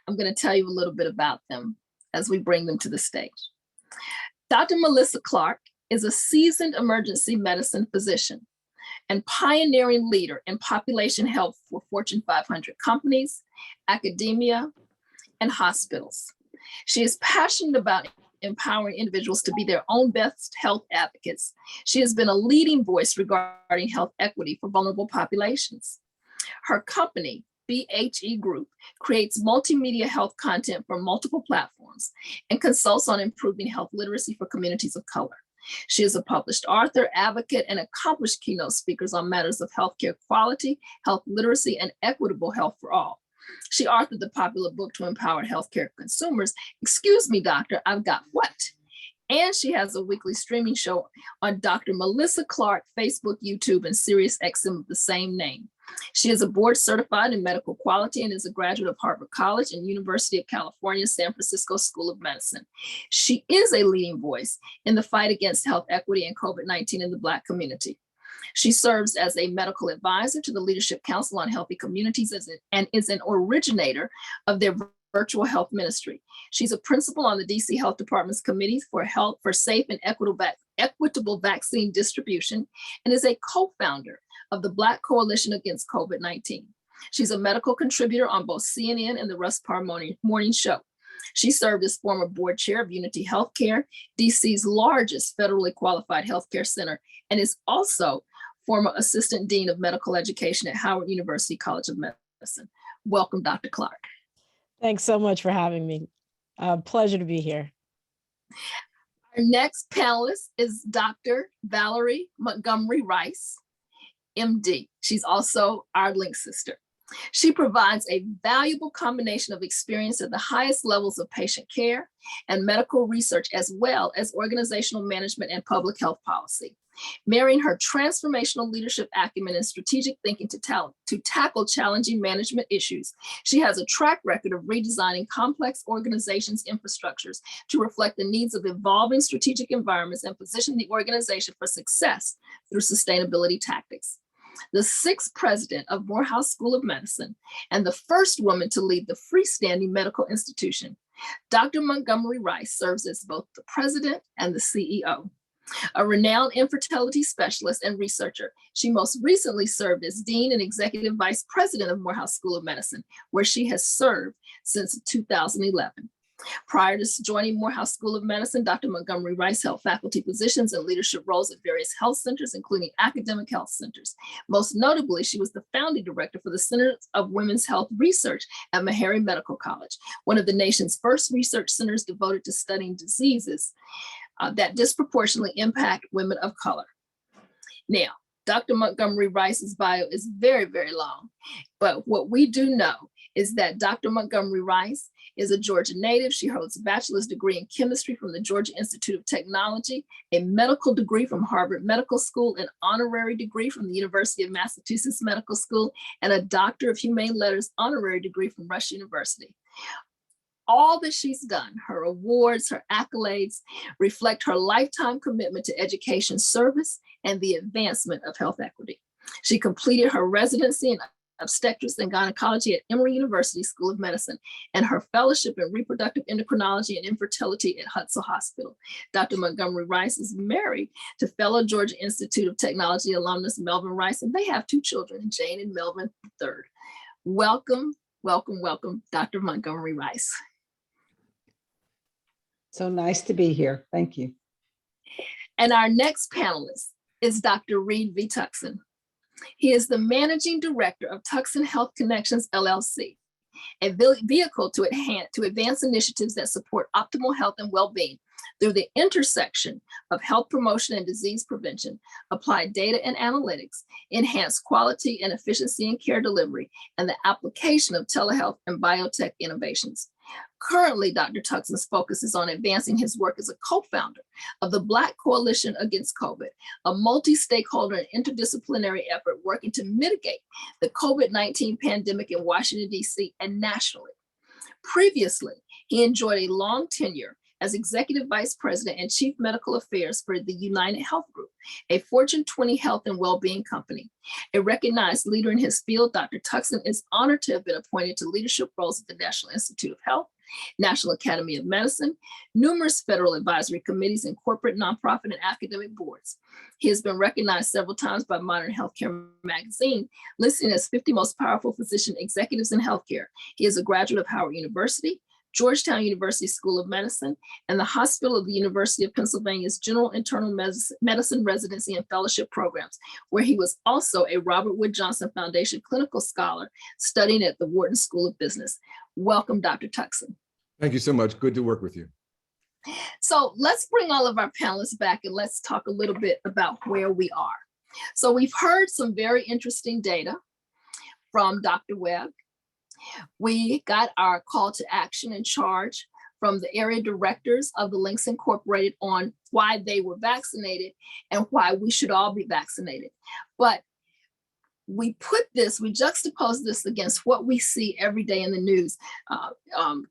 I'm going to tell you a little bit about them. as we bring them to the stage. Dr. Melissa Clarke is a seasoned emergency medicine physician and pioneering leader in population health for Fortune 500 companies, academia, and hospitals. She is passionate about empowering individuals to be their own best health advocates. She has been a leading voice regarding health equity for vulnerable populations. Her company, BHE Group, creates multimedia health content for multiple platforms and consults on improving health literacy for communities of color. She is a published author, advocate, and accomplished keynote speaker on matters of healthcare quality, health literacy, and equitable health for all. She authored the popular book to empower healthcare consumers, Excuse Me, Doctor, I've Got What? And she has a weekly streaming show on Dr. Melissa Clarke, Facebook, YouTube, and Sirius XM of the same name. She is a board certified in medical quality and is a graduate of Harvard College and University of California, San Francisco School of Medicine. She is a leading voice in the fight against health equity and COVID-19 in the Black community. She serves as a medical advisor to the Leadership Council on Healthy Communities and is an originator of their virtual health ministry. She's a principal on the DC Health Department's Committee for Safe and Equitable Vaccine Distribution and is a co-founder of the Black Coalition Against COVID-19. She's a medical contributor on both CNN and the Russ Parr Morning Show. She served as former board chair of Unity Healthcare, DC's largest federally qualified healthcare center, and is also former assistant dean of medical education at Howard University College of Medicine. Welcome, Dr. Clarke. Thanks so much for having me. Pleasure to be here. Our next panelist is Dr. Valerie Montgomery Rice, MD. She's also our link sister. She provides a valuable combination of experience at the highest levels of patient care and medical research, as well as organizational management and public health policy. Marrying her transformational leadership acumen and strategic thinking to tackle challenging management issues, she has a track record of redesigning complex organizations' infrastructures to reflect the needs of evolving strategic environments and position the organization for success through sustainability tactics. The sixth president of Morehouse School of Medicine and the first woman to lead the freestanding medical institution, Dr. Montgomery Rice serves as both the president and the CEO. A renowned infertility specialist and researcher, she most recently served as dean and executive vice president of Morehouse School of Medicine, where she has served since 2011. Prior to joining Morehouse School of Medicine, Dr. Montgomery Rice held faculty positions and leadership roles at various health centers, including academic health centers. Most notably, she was the founding director for the Center of Women's Health Research at Meharry Medical College, one of the nation's first research centers devoted to studying diseases that disproportionately impact women of color. Now, Dr. Montgomery Rice's bio is very, very long, but what we do know is that Dr. Montgomery Rice is a Georgia native. She holds a bachelor's degree in chemistry from the Georgia Institute of Technology, a medical degree from Harvard Medical School, an honorary degree from the University of Massachusetts Medical School, and a Doctor of Humane Letters honorary degree from Rush University. All that she's done, her awards, her accolades, reflect her lifetime commitment to education service and the advancement of health equity. She completed her residency in obstetrics and gynecology at Emory University School of Medicine and her fellowship in reproductive endocrinology and infertility at Hutzel Hospital. Dr. Montgomery Rice is married to fellow Georgia Institute of Technology alumnus Melvin Rice, and they have two children, Jane and Melvin III. Welcome, welcome, welcome, Dr. Montgomery Rice. So nice to be here. Thank you. And our next panelist is Dr. Reed V. Tuckson. He is the managing director of Tuckson Health Connections, LLC, a vehicle to advance initiatives that support optimal health and well-being through the intersection of health promotion and disease prevention, applied data and analytics, enhanced quality and efficiency in care delivery, and the application of telehealth and biotech innovations. Currently, Dr. Tuckson's focus is on advancing his work as a co-founder of the Black Coalition Against COVID, a multi-stakeholder and interdisciplinary effort working to mitigate the COVID-19 pandemic in Washington, D.C. and nationally. Previously, he enjoyed a long tenure as Executive Vice President and Chief Medical Affairs for the United Health Group, a Fortune 20 health and well-being company. A recognized leader in his field, Dr. Tuckson is honored to have been appointed to leadership roles at the National Institute of Health, National Academy of Medicine, numerous federal advisory committees, and corporate, nonprofit, and academic boards. He has been recognized several times by Modern Healthcare magazine, listed as 50 most powerful physician executives in healthcare. He is a graduate of Howard University, Georgetown University School of Medicine, and the Hospital of the University of Pennsylvania's General Internal Medicine Residency and Fellowship programs, where he was also a Robert Wood Johnson Foundation clinical scholar studying at the Wharton School of Business. Welcome, Dr. Tuckson. Thank you so much. Good to work with you. So let's bring all of our panelists back and let's talk a little bit about where we are. So we've heard some very interesting data from Dr. Webb. We got our call to action and charge from the area directors of the Links Incorporated on why they were vaccinated and why we should all be vaccinated. But we juxtapose this against what we see every day in the news.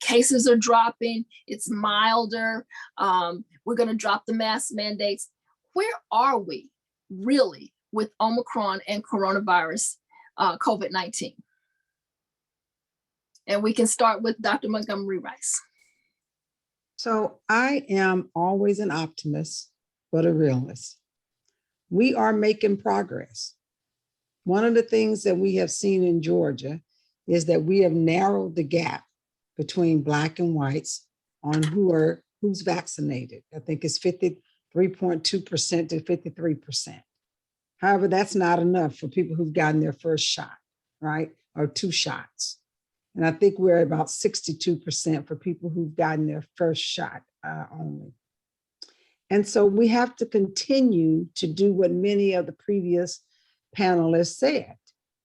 Cases are dropping, it's milder, we're gonna drop the mask mandates. Where are we really with Omicron and coronavirus, COVID-19? And we can start with Dr. Montgomery Rice. So I am always an optimist, but a realist. We are making progress. One of the things that we have seen in Georgia is that we have narrowed the gap between Black and whites on who's vaccinated. I think it's 53.2% to 53%. However, that's not enough for people who've gotten their first shot, right? Or 2 shots. And I think we're at about 62% for people who've gotten their first shot only. And so we have to continue to do what many of the previous panelists said.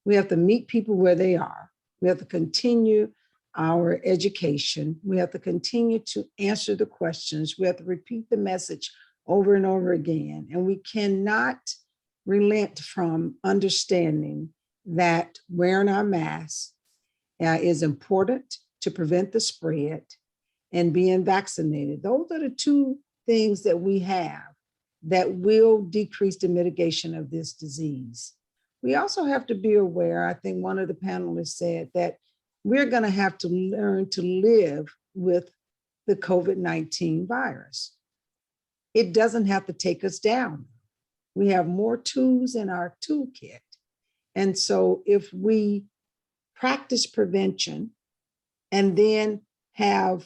We have to meet people where they are. We have to continue our education. We have to continue to answer the questions. We have to repeat the message over and over again. And we cannot relent from understanding that wearing our masks is important to prevent the spread, and being vaccinated. Those are the 2 things that we have that will decrease the mitigation of this disease. We also have to be aware, I think one of the panelists said, that we're going to have to learn to live with the COVID-19 virus. It doesn't have to take us down. We have more tools in our toolkit. And so if we practice prevention and then have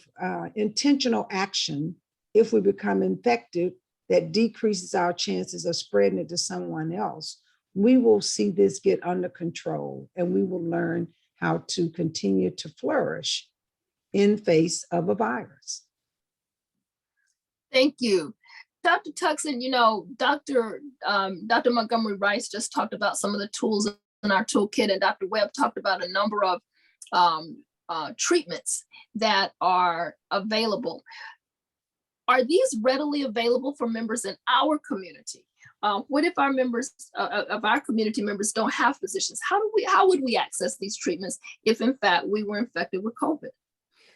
intentional action, if we become infected, that decreases our chances of spreading it to someone else, we will see this get under control, and we will learn how to continue to flourish in face of a virus. Thank you. Dr. Tuckson, you know, Dr. Montgomery Rice just talked about some of the tools in our toolkit, and Dr. Webb talked about a number of treatments that are available. Are these readily available for members in our community? What if our members of our community members don't have physicians? How would we access these treatments if in fact we were infected with COVID?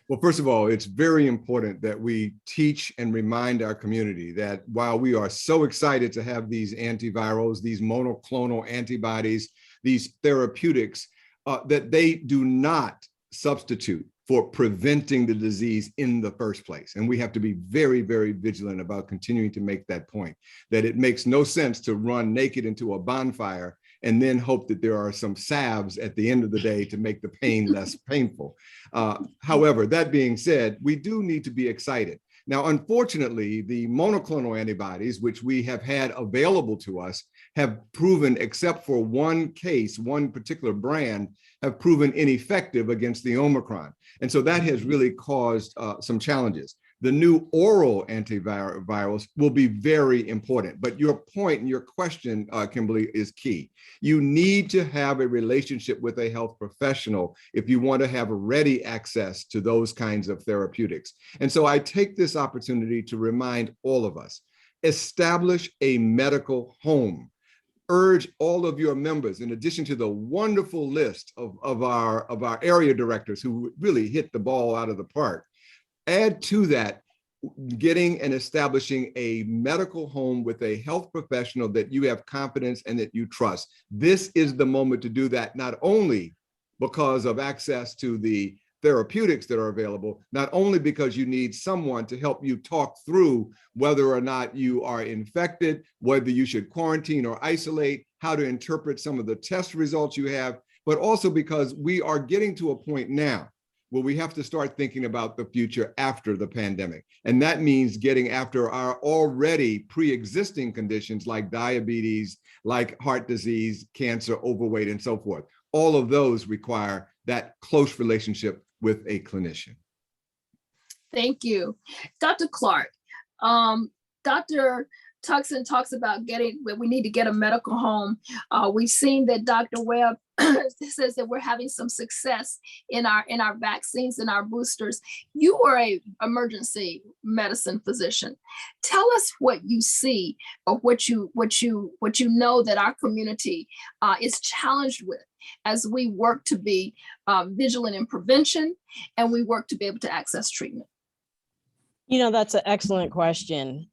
Well, first of all, it's very important that we teach and remind our community that while we are so excited to have these antivirals, these monoclonal antibodies, these therapeutics, that they do not substitute for preventing the disease in the first place. And we have to be very, very vigilant about continuing to make that point, that it makes no sense to run naked into a bonfire and then hope that there are some salves at the end of the day to make the pain less painful. However, that being said, we do need to be excited. Now, unfortunately, the monoclonal antibodies, which we have had available to us, have proven, except for one case, one particular brand, have proven ineffective against the Omicron. And so that has really caused some challenges. The new oral antivirals will be very important. But your point and your question, Kimberly, is key. You need to have a relationship with a health professional if you want to have ready access to those kinds of therapeutics. And so I take this opportunity to remind all of us, establish a medical home. Urge all of your members, in addition to the wonderful list of our area directors who really hit the ball out of the park, add to that getting and establishing a medical home with a health professional that you have confidence and that you trust. This is the moment to do that, not only because of access to the therapeutics that are available, not only because you need someone to help you talk through whether or not you are infected, whether you should quarantine or isolate, how to interpret some of the test results you have, but also because we are getting to a point now where we have to start thinking about the future after the pandemic. And that means getting after our already pre-existing conditions like diabetes, like heart disease, cancer, overweight, and so forth. All of those require that close relationship with a clinician. Thank you. Dr. Clarke, Dr. Tuckson talks about we need to get a medical home. We've seen that Dr. Webb says that we're having some success in our vaccines and our boosters. You are a emergency medicine physician. Tell us what you see or what you know that our community is challenged with as we work to be vigilant in prevention and we work to be able to access treatment. You know, that's an excellent question.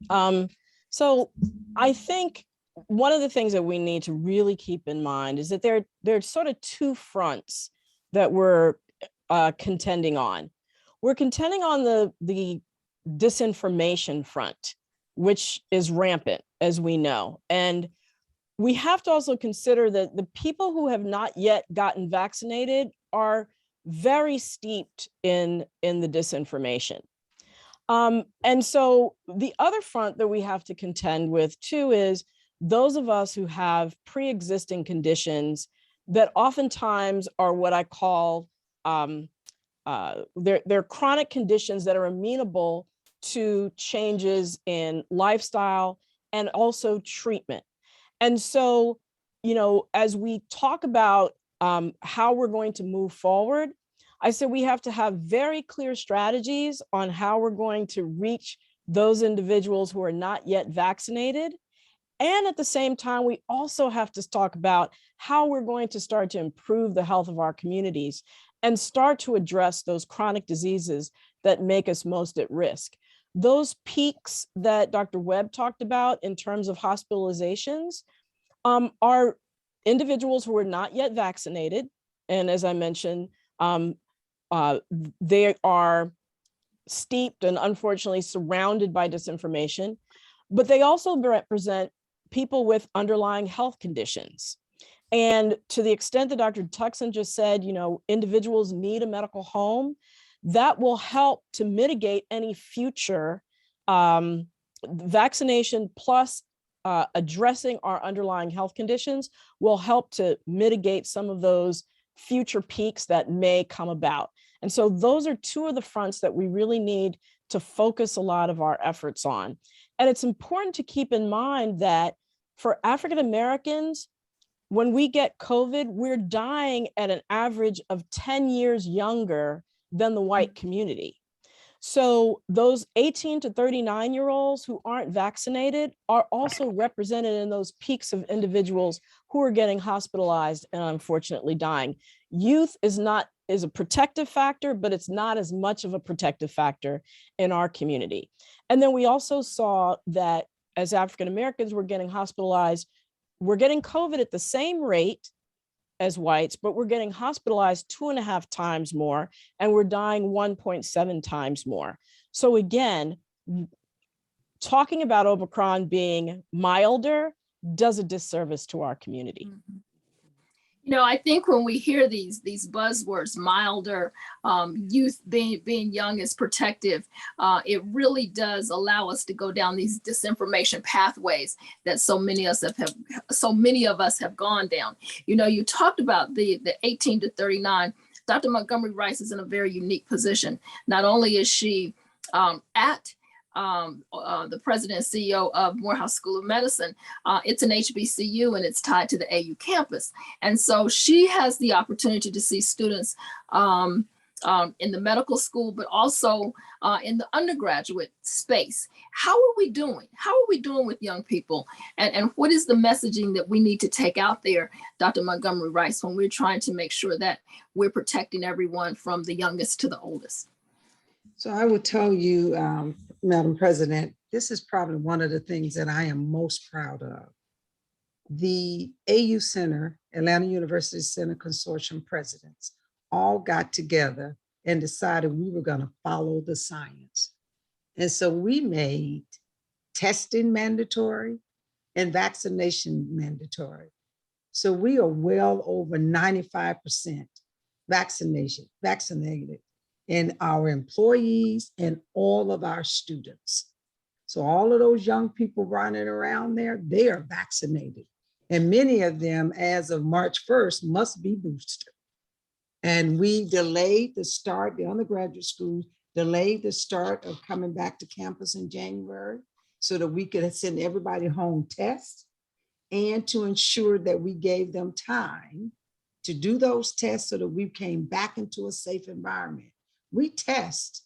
So I think one of the things that we need to really keep in mind is that there's sort of two fronts that we're contending on. We're contending on the disinformation front, which is rampant, as we know. And we have to also consider that the people who have not yet gotten vaccinated are very steeped in the disinformation. And so the other front that we have to contend with too is those of us who have pre-existing conditions that oftentimes are what I call, they're chronic conditions that are amenable to changes in lifestyle and also treatment. And so, you know, as we talk about how we're going to move forward, I said we have to have very clear strategies on how we're going to reach those individuals who are not yet vaccinated. And at the same time, we also have to talk about how we're going to start to improve the health of our communities and start to address those chronic diseases that make us most at risk. Those peaks that Dr. Webb talked about in terms of hospitalizations are individuals who are not yet vaccinated. And as I mentioned, they are steeped and unfortunately surrounded by disinformation, but they also represent people with underlying health conditions. And to the extent that Dr. Tuckson just said, you know, individuals need a medical home, that will help to mitigate any future vaccination plus addressing our underlying health conditions will help to mitigate some of those future peaks that may come about. And so those are two of the fronts that we really need to focus a lot of our efforts on. And it's important to keep in mind that for African Americans, when we get COVID, we're dying at an average of 10 years younger than the white community. So those 18 to 39-year-olds who aren't vaccinated are also represented in those peaks of individuals who are getting hospitalized and unfortunately dying. Youth is a protective factor, but it's not as much of a protective factor in our community. And then we also saw that as African Americans were getting hospitalized, we're getting COVID at the same rate as whites, but we're getting hospitalized 2.5 times more, and we're dying 1.7 times more. So again, talking about Omicron being milder does a disservice to our community. Mm-hmm. You know, I think when we hear these buzzwords, milder, youth being young is protective, it really does allow us to go down these disinformation pathways that so many of us have gone down. You know, you talked about the 18 to 39. Dr. Montgomery Rice is in a very unique position. Not only is she at the president and CEO of Morehouse School of Medicine. It's an HBCU and it's tied to the AU campus. And so she has the opportunity to see students in the medical school, but also in the undergraduate space. How are we doing? How are we doing with young people? And what is the messaging that we need to take out there, Dr. Montgomery Rice, when we're trying to make sure that we're protecting everyone from the youngest to the oldest? So I would tell you, Madam President, this is probably one of the things that I am most proud of. The AU Center, Atlanta University Center Consortium presidents, all got together and decided we were going to follow the science. And so we made testing mandatory and vaccination mandatory. So we are well over 95% vaccinated in our employees and all of our students. So all of those young people running around there, they are vaccinated. And many of them, as of March 1st, must be boosted. And we delayed the start, the undergraduate schools delayed the start of coming back to campus in January so that we could send everybody home tests and to ensure that we gave them time to do those tests so that we came back into a safe environment. We test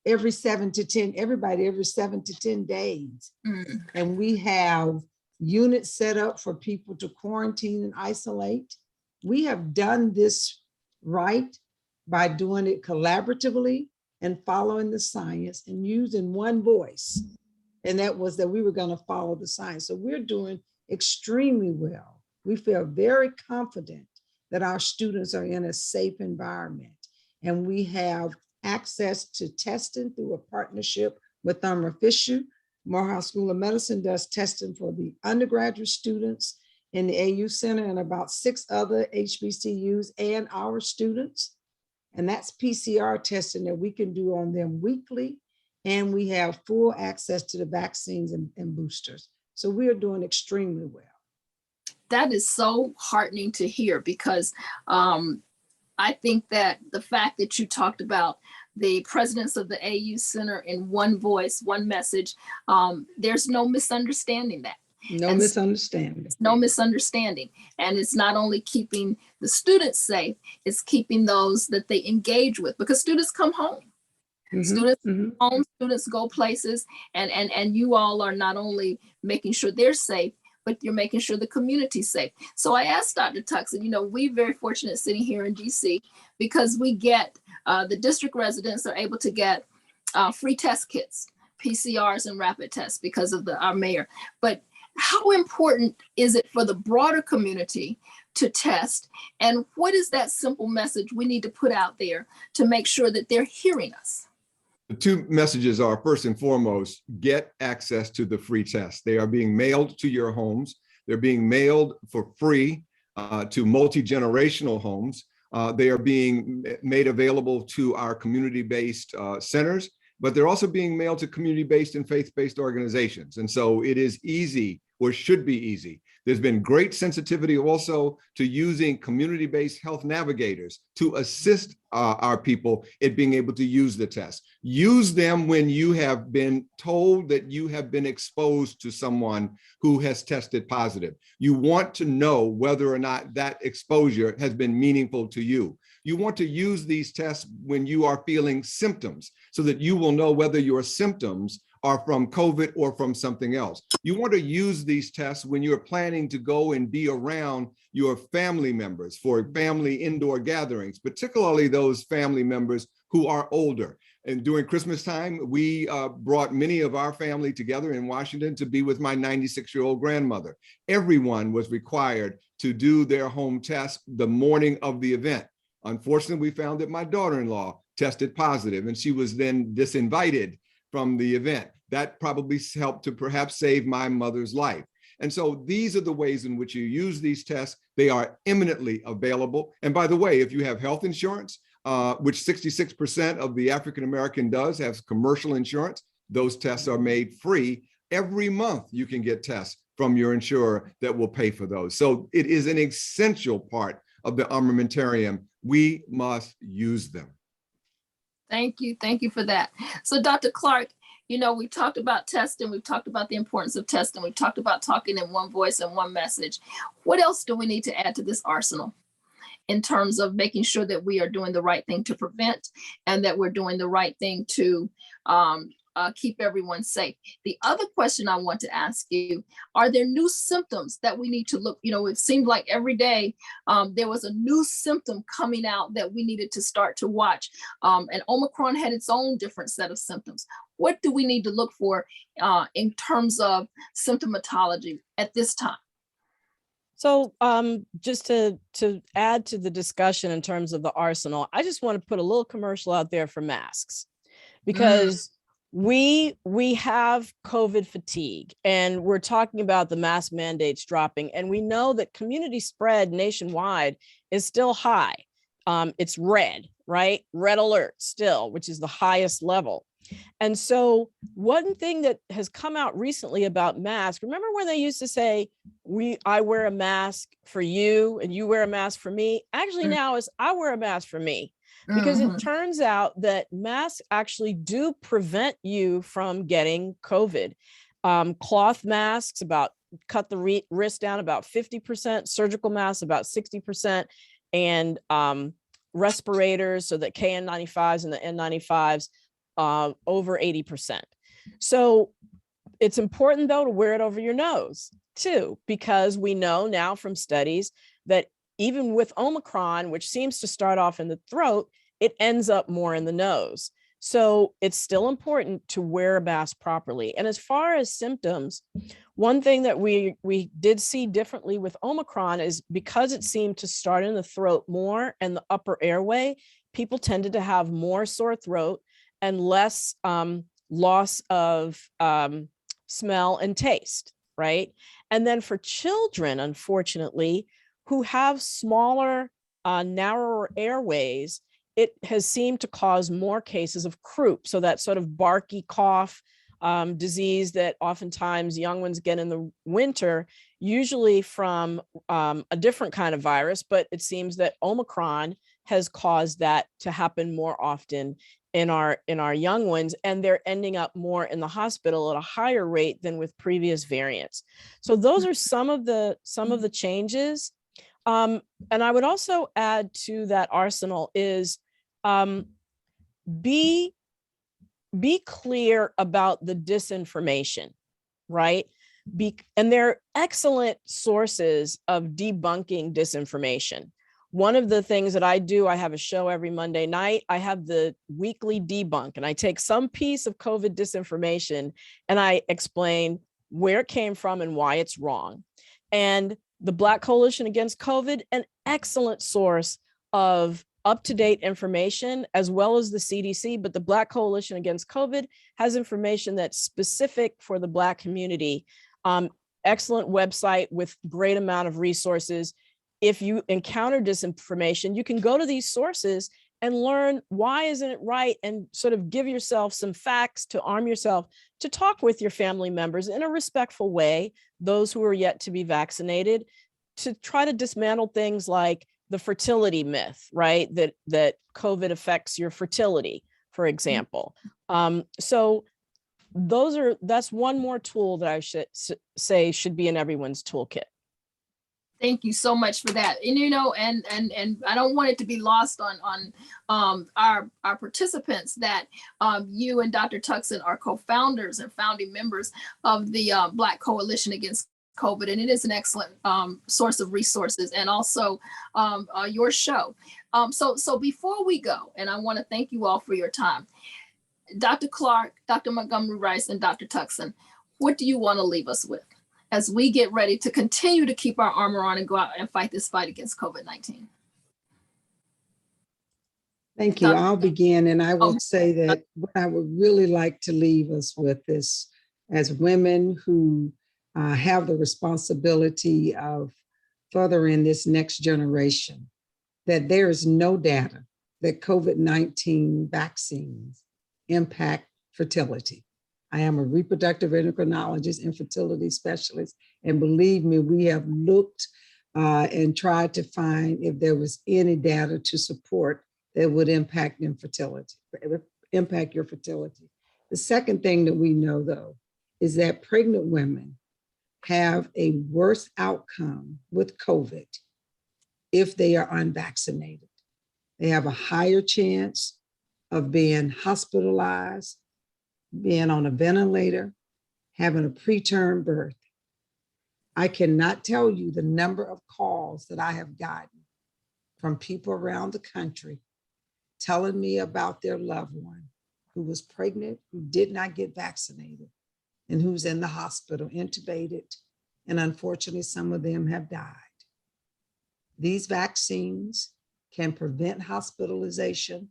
every 7 to 10, everybody every 7 to 10 days. And we have units set up for people to quarantine and isolate. We have done this right by doing it collaboratively and following the science and using one voice. And that was that we were going to follow the science. So we're doing extremely well. We feel very confident that our students are in a safe environment. And we have access to testing through a partnership with Thermo Fisher. Morehouse School of Medicine does testing for the undergraduate students in the AU Center and about 6 other HBCUs and our students. And that's PCR testing that we can do on them weekly. And we have full access to the vaccines and boosters. So we are doing extremely well. That is so heartening to hear, because I think that the fact that you talked about the presidents of the AU Center in one voice, one message, there's no misunderstanding that. No misunderstanding. No misunderstanding. And it's not only keeping the students safe, it's keeping those that they engage with, because students come home. Students home, students go places, and you all are not only making sure they're safe, but you're making sure the community's safe. So I asked Dr. Tuckson, we're very fortunate sitting here in DC because we get, the district residents are able to get free test kits, PCRs and rapid tests because of our mayor. But how important is it for the broader community to test? And what is that simple message we need to put out there to make sure that they're hearing us? The two messages are, first and foremost, get access to the free tests. They are being mailed to your homes. They're being mailed for free to multi-generational homes. They are being made available to our community-based centers, but they're also being mailed to community-based and faith-based organizations. And so it is easy, or should be easy. There's been great sensitivity also to using community-based health navigators to assist our people in being able to use the test. Use them when you have been told that you have been exposed to someone who has tested positive. You want to know whether or not that exposure has been meaningful to you. You want to use these tests when you are feeling symptoms so that you will know whether your symptoms are from COVID or from something else. You want to use these tests when you're planning to go and be around your family members for family indoor gatherings, particularly those family members who are older. And during Christmas time, we brought many of our family together in Washington to be with my 96-year-old grandmother. Everyone was required to do their home test the morning of the event. Unfortunately, we found that my daughter-in-law tested positive and she was then disinvited from the event. That probably helped to perhaps save my mother's life. And so these are the ways in which you use these tests. They are eminently available. And by the way, if you have health insurance, which 66% of the African-American does, has commercial insurance, those tests are made free. Every month you can get tests from your insurer that will pay for those. So it is an essential part of the armamentarium. We must use them. Thank you. Thank you for that. So Dr. Clarke, we've talked about testing, we've talked about the importance of testing, we've talked about talking in one voice and one message. What else do we need to add to this arsenal in terms of making sure that we are doing the right thing to prevent and that we're doing the right thing to keep everyone safe? The other question I want to ask you, are there new symptoms that we need to look, it seemed like every day there was a new symptom coming out that we needed to start to watch. And Omicron had its own different set of symptoms. What do we need to look for in terms of symptomatology at this time? So just to add to the discussion in terms of the arsenal, I just want to put a little commercial out there for masks, because we have COVID fatigue, and we're talking about the mask mandates dropping, and we know that community spread nationwide is still high. It's red, right? Red alert still, which is the highest level. And so one thing that has come out recently about masks, remember when they used to say, I wear a mask for you and you wear a mask for me? Actually now is I wear a mask for me, because it turns out that masks actually do prevent you from getting COVID. Cloth masks cut the risk down about 50%, surgical masks about 60%, and respirators, so that KN95s and the N95s, over 80%. So it's important though to wear it over your nose too, because we know now from studies that even with Omicron, which seems to start off in the throat, it ends up more in the nose. So it's still important to wear a mask properly. And as far as symptoms, one thing that we did see differently with Omicron is because it seemed to start in the throat more and the upper airway, people tended to have more sore throat and less loss of smell and taste, right? And then for children, unfortunately, who have smaller, narrower airways, it has seemed to cause more cases of croup. So that sort of barky cough disease that oftentimes young ones get in the winter, usually from a different kind of virus, but it seems that Omicron has caused that to happen more often in our young ones, and they're ending up more in the hospital at a higher rate than with previous variants. So those are some of the changes. And I would also add to that arsenal is be clear about the disinformation, right? And they're excellent sources of debunking disinformation. One of the things that I do, I have a show every Monday night. I have the weekly debunk, and I take some piece of COVID disinformation and I explain where it came from and why it's wrong. And the Black Coalition Against COVID, an excellent source of up-to-date information, as well as the CDC, but the Black Coalition Against COVID has information that's specific for the Black community. Excellent website with great amount of resources. If you encounter disinformation, you can go to these sources and learn why isn't it right, and sort of give yourself some facts to arm yourself to talk with your family members in a respectful way, those who are yet to be vaccinated, to try to dismantle things like the fertility myth, right? That COVID affects your fertility, for example. So that's one more tool that I should say should be in everyone's toolkit. Thank you so much for that. And and I don't want it to be lost on our participants that you and Dr. Tuckson are co-founders and founding members of the Black Coalition Against COVID, and it is an excellent source of resources, and also your show. So before we go, and I want to thank you all for your time, Dr. Clarke, Dr. Montgomery Rice, and Dr. Tuckson, what do you want to leave us with as we get ready to continue to keep our armor on and go out and fight this fight against COVID-19? Thank you. I'll begin, and I will say that what I would really like to leave us with is, as women who have the responsibility of furthering this next generation, that there is no data that COVID-19 vaccines impact fertility. I am a reproductive endocrinologist and fertility specialist, and believe me, we have looked and tried to find if there was any data to support that would impact infertility, impact your fertility. The second thing that we know, though, is that pregnant women have a worse outcome with COVID if they are unvaccinated. They have a higher chance of being hospitalized, being on a ventilator, having a preterm birth. I cannot tell you the number of calls that I have gotten from people around the country telling me about their loved one who was pregnant, who did not get vaccinated, and who's in the hospital, intubated, and unfortunately, some of them have died. These vaccines can prevent hospitalization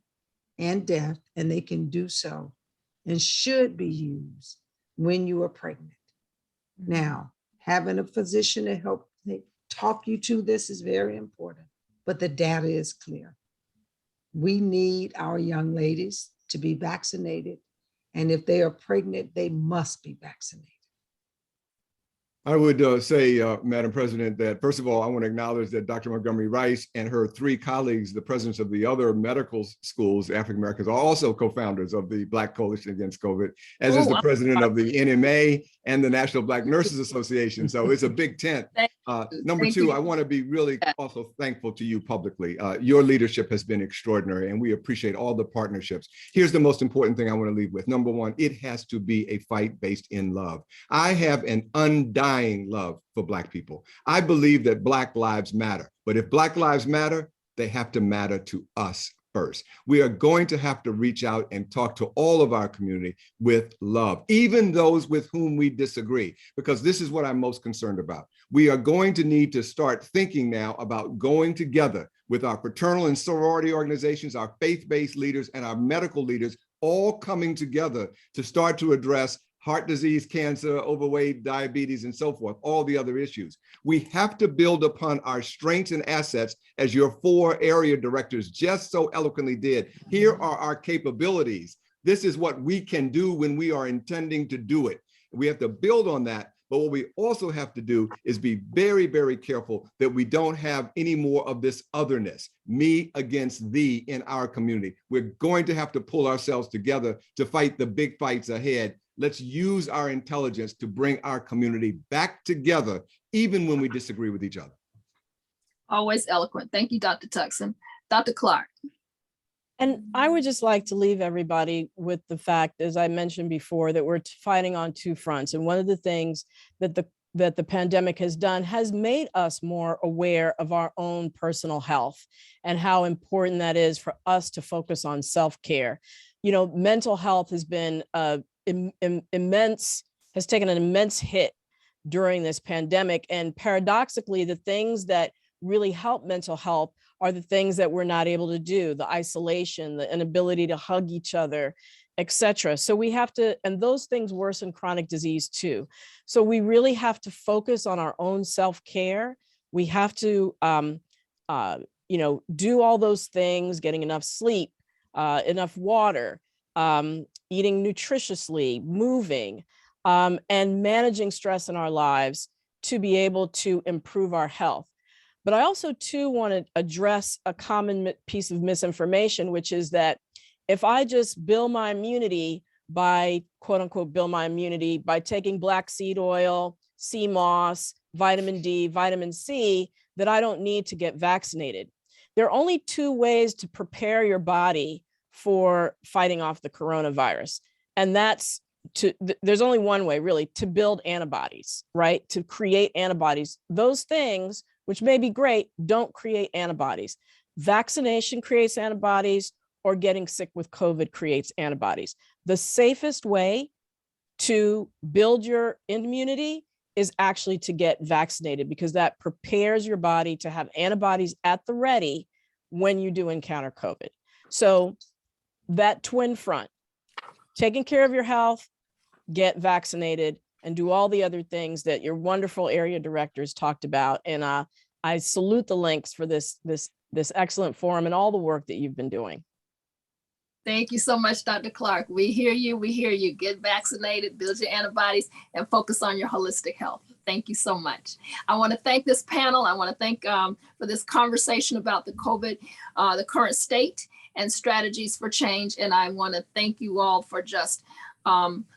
and death, and they can do so and should be used when you are pregnant. Now, having a physician to help talk you to this is very important, but the data is clear. We need our young ladies to be vaccinated, and if they are pregnant, they must be vaccinated. I would say, Madam President, that first of all, I want to acknowledge that Dr. Montgomery Rice and her 3 colleagues, the presidents of the other medical schools, African Americans, are also co-founders of the Black Coalition Against COVID, as is the president of the NMA and the National Black Nurses Association. So it's a big tent. Number 2, I want to be really also thankful to you publicly. Your leadership has been extraordinary, and we appreciate all the partnerships. Here's the most important thing I want to leave with. Number 1, it has to be a fight based in love. I have an undying love for Black people. I believe that Black lives matter, but if Black lives matter, they have to matter to us first. We are going to have to reach out and talk to all of our community with love, even those with whom we disagree, because this is what I'm most concerned about. We are going to need to start thinking now about going together with our fraternal and sorority organizations, our faith-based leaders, and our medical leaders, all coming together to start to address heart disease, cancer, overweight, diabetes, and so forth, all the other issues. We have to build upon our strengths and assets, as your 4 area directors just so eloquently did. Here are our capabilities. This is what we can do when we are intending to do it. We have to build on that. But what we also have to do is be very, very careful that we don't have any more of this otherness, me against thee, in our community. We're going to have to pull ourselves together to fight the big fights ahead. Let's use our intelligence to bring our community back together, even when we disagree with each other. Always eloquent. Thank you, Dr. Tuckson. Dr. Clarke. And I would just like to leave everybody with the fact, as I mentioned before, that we're fighting on 2 fronts. And one of the things that the pandemic has done has made us more aware of our own personal health and how important that is for us to focus on self-care. You know, mental health has been has taken an immense hit during this pandemic. And paradoxically, the things that really help mental health are the things that we're not able to do, the isolation, the inability to hug each other, etc. So we have to, and those things worsen chronic disease too. So we really have to focus on our own self-care. We have to, do all those things, getting enough sleep, enough water, eating nutritiously, moving, and managing stress in our lives to be able to improve our health. But I also too want to address a common piece of misinformation, which is that if I just build my immunity by, quote unquote, build my immunity by taking black seed oil, sea moss, vitamin D, vitamin C, that I don't need to get vaccinated. There are only 2 ways to prepare your body for fighting off the coronavirus. And that's there's only one way really, to build antibodies, right? To create antibodies. Those things, which may be great, don't create antibodies. Vaccination creates antibodies, or getting sick with COVID creates antibodies. The safest way to build your immunity is actually to get vaccinated, because that prepares your body to have antibodies at the ready when you do encounter COVID. So that twin front, taking care of your health, get vaccinated, and do all the other things that your wonderful area directors talked about. And I salute the links for this excellent forum and all the work that you've been doing. Thank you so much, Dr. Clarke. We hear you. We hear you. Get vaccinated, build your antibodies, and focus on your holistic health. Thank you so much. I want to thank this panel. I want to thank for this conversation about the COVID, the current state and strategies for change. And I want to thank you all for just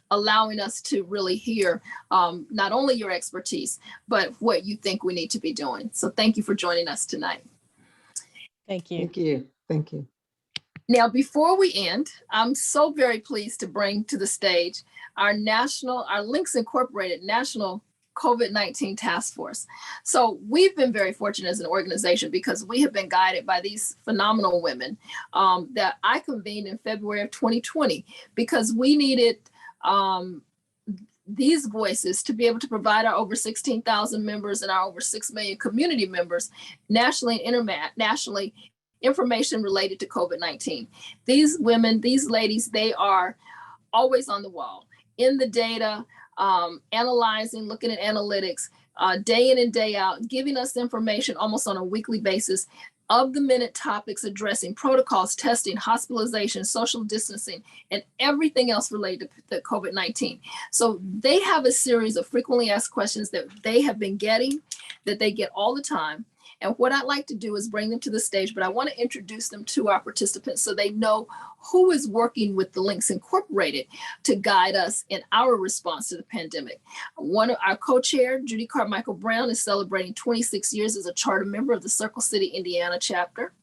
allowing us to really hear not only your expertise, but what you think we need to be doing. So thank you for joining us tonight. Thank you. Thank you. Thank you. Now, before we end, I'm so very pleased to bring to the stage our Links Incorporated National COVID-19 Task Force. So we've been very fortunate as an organization because we have been guided by these phenomenal women that I convened in February of 2020 because we needed these voices to be able to provide our over 16,000 members and our over 6 million community members nationally and internationally information related to COVID-19. These women, these ladies, they are always on the wall, in the data, analyzing, looking at analytics, day in and day out, giving us information almost on a weekly basis, of the minute topics addressing protocols, testing, hospitalization, social distancing, and everything else related to COVID-19. So they have a series of frequently asked questions that they have been getting, that they get all the time. And what I'd like to do is bring them to the stage, but I want to introduce them to our participants so they know who is working with the Links Incorporated to guide us in our response to the pandemic. One of our co-chair, Judy Carmichael Brown, is celebrating 26 years as a charter member of the Circle City, Indiana chapter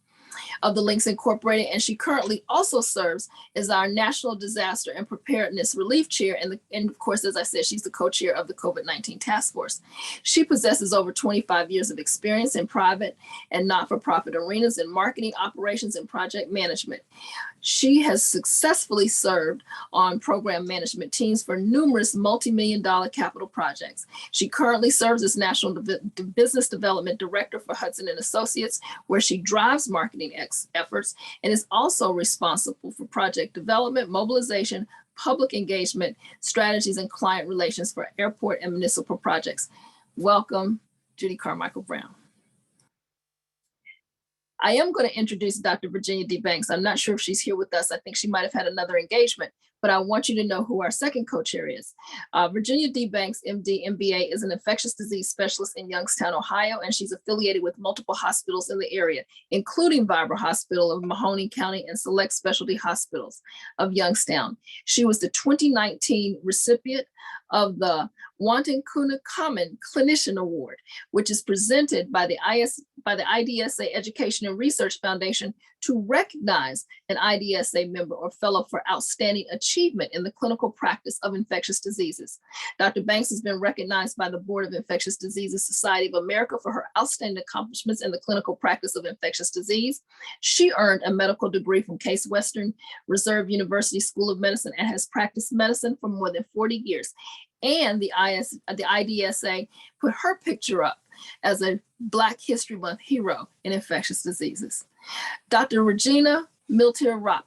of the Links Incorporated, and she currently also serves as our National Disaster and Preparedness Relief Chair, and of course, as I said, she's the co-chair of the COVID-19 Task Force. She possesses over 25 years of experience in private and not-for-profit arenas in marketing, operations, and project management. She has successfully served on program management teams for numerous multi-million-dollar capital projects. She currently serves as National Business Development Director for Hudson & Associates, where she drives marketing efforts and is also responsible for project development, mobilization, public engagement, strategies, and client relations for airport and municipal projects. Welcome, Judy Carmichael Brown. I am going to introduce Dr. Virginia D. Banks. I'm not sure if she's here with us. I think she might have had another engagement, but I want you to know who our second co-chair is. Virginia D. Banks Md Mba is an infectious disease specialist in Youngstown, Ohio, and she's affiliated with multiple hospitals in the area, including Vibra Hospital of Mahoney County and select specialty hospitals of Youngstown. She was the 2019 recipient of the Wanton Kuna Common Clinician Award, which is presented by the IDSA Education and Research Foundation to recognize an IDSA member or fellow for outstanding achievement in the clinical practice of infectious diseases. Dr. Banks has been recognized by the Board of Infectious Diseases Society of America for her outstanding accomplishments in the clinical practice of infectious disease. She earned a medical degree from Case Western Reserve University School of Medicine and has practiced medicine for more than 40 years. And the IDSA put her picture up as a Black History Month hero in infectious diseases. Dr. Regina Miltier-Rock,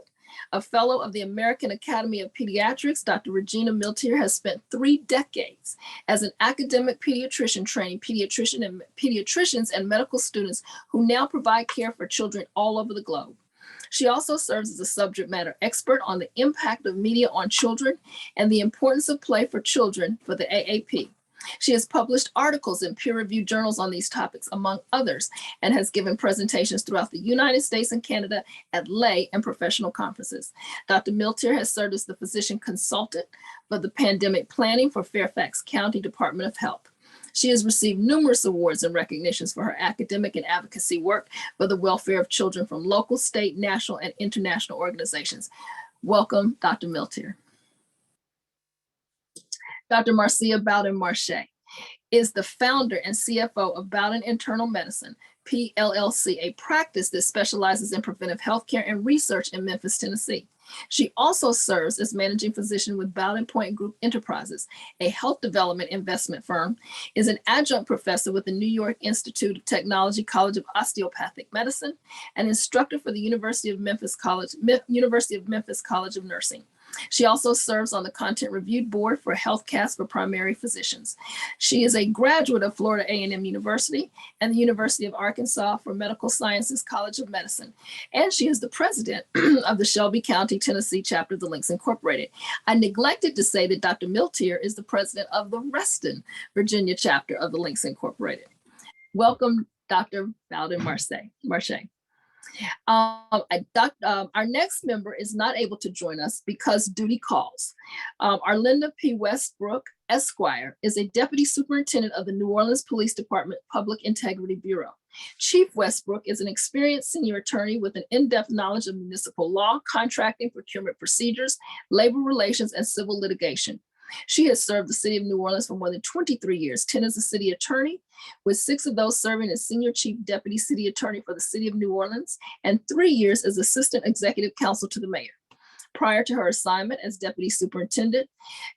a fellow of the American Academy of Pediatrics, Dr. Regina Miltier has spent 3 decades as an academic pediatrician training pediatricians and medical students who now provide care for children all over the globe. She also serves as a subject matter expert on the impact of media on children and the importance of play for children for the AAP. She has published articles in peer-reviewed journals on these topics, among others, and has given presentations throughout the United States and Canada at lay and professional conferences. Dr. Miltier has served as the physician consultant for the pandemic planning for Fairfax County Department of Health. She has received numerous awards and recognitions for her academic and advocacy work for the welfare of children from local, state, national, and international organizations. Welcome, Dr. Miltier. Dr. Marcia Bowden-Marshall is the founder and CFO of Bowden Internal Medicine, PLLC, a practice that specializes in preventive healthcare and research in Memphis, Tennessee. She also serves as managing physician with Bowden Point Group Enterprises, a health development investment firm, is an adjunct professor with the New York Institute of Technology College of Osteopathic Medicine, and instructor for the University of Memphis College of Nursing. She also serves on the Content Review Board for HealthCast for Primary Physicians. She is a graduate of Florida A&M University and the University of Arkansas for Medical Sciences College of Medicine. And she is the president of the Shelby County, Tennessee chapter of the Links Incorporated. I neglected to say that Dr. Miltier is the president of the Reston, Virginia chapter of the Links Incorporated. Welcome, Dr. Bowden-Marshall. Our next member is not able to join us because duty calls. Arlinda P. Westbrook, Esquire, is a deputy superintendent of the New Orleans Police Department Public Integrity Bureau. Chief Westbrook is an experienced senior attorney with an in-depth knowledge of municipal law, contracting, procurement procedures, labor relations, and civil litigation. She has served the city of New Orleans for more than 23 years, 10 as a city attorney, with 6 of those serving as senior chief deputy city attorney for the city of New Orleans, and 3 years as assistant executive counsel to the mayor. Prior to her assignment as Deputy Superintendent,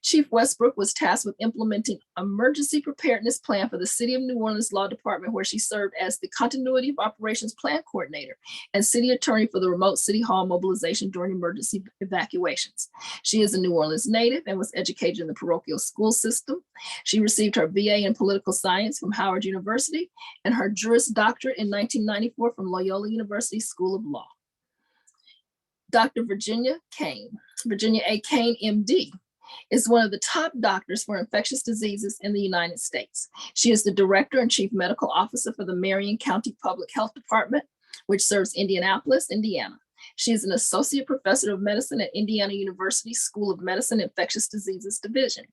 Chief Westbrook was tasked with implementing emergency preparedness plan for the City of New Orleans Law Department, where she served as the Continuity of Operations Plan Coordinator and City Attorney for the remote City Hall mobilization during emergency evacuations. She is a New Orleans native and was educated in the parochial school system. She received her BA in Political Science from Howard University and her Juris Doctorate in 1994 from Loyola University School of Law. Dr. Virginia A. Kane, MD, is one of the top doctors for infectious diseases in the United States. She is the Director and Chief Medical Officer for the Marion County Public Health Department, which serves Indianapolis, Indiana. She is an Associate Professor of Medicine at Indiana University School of Medicine Infectious Diseases Division.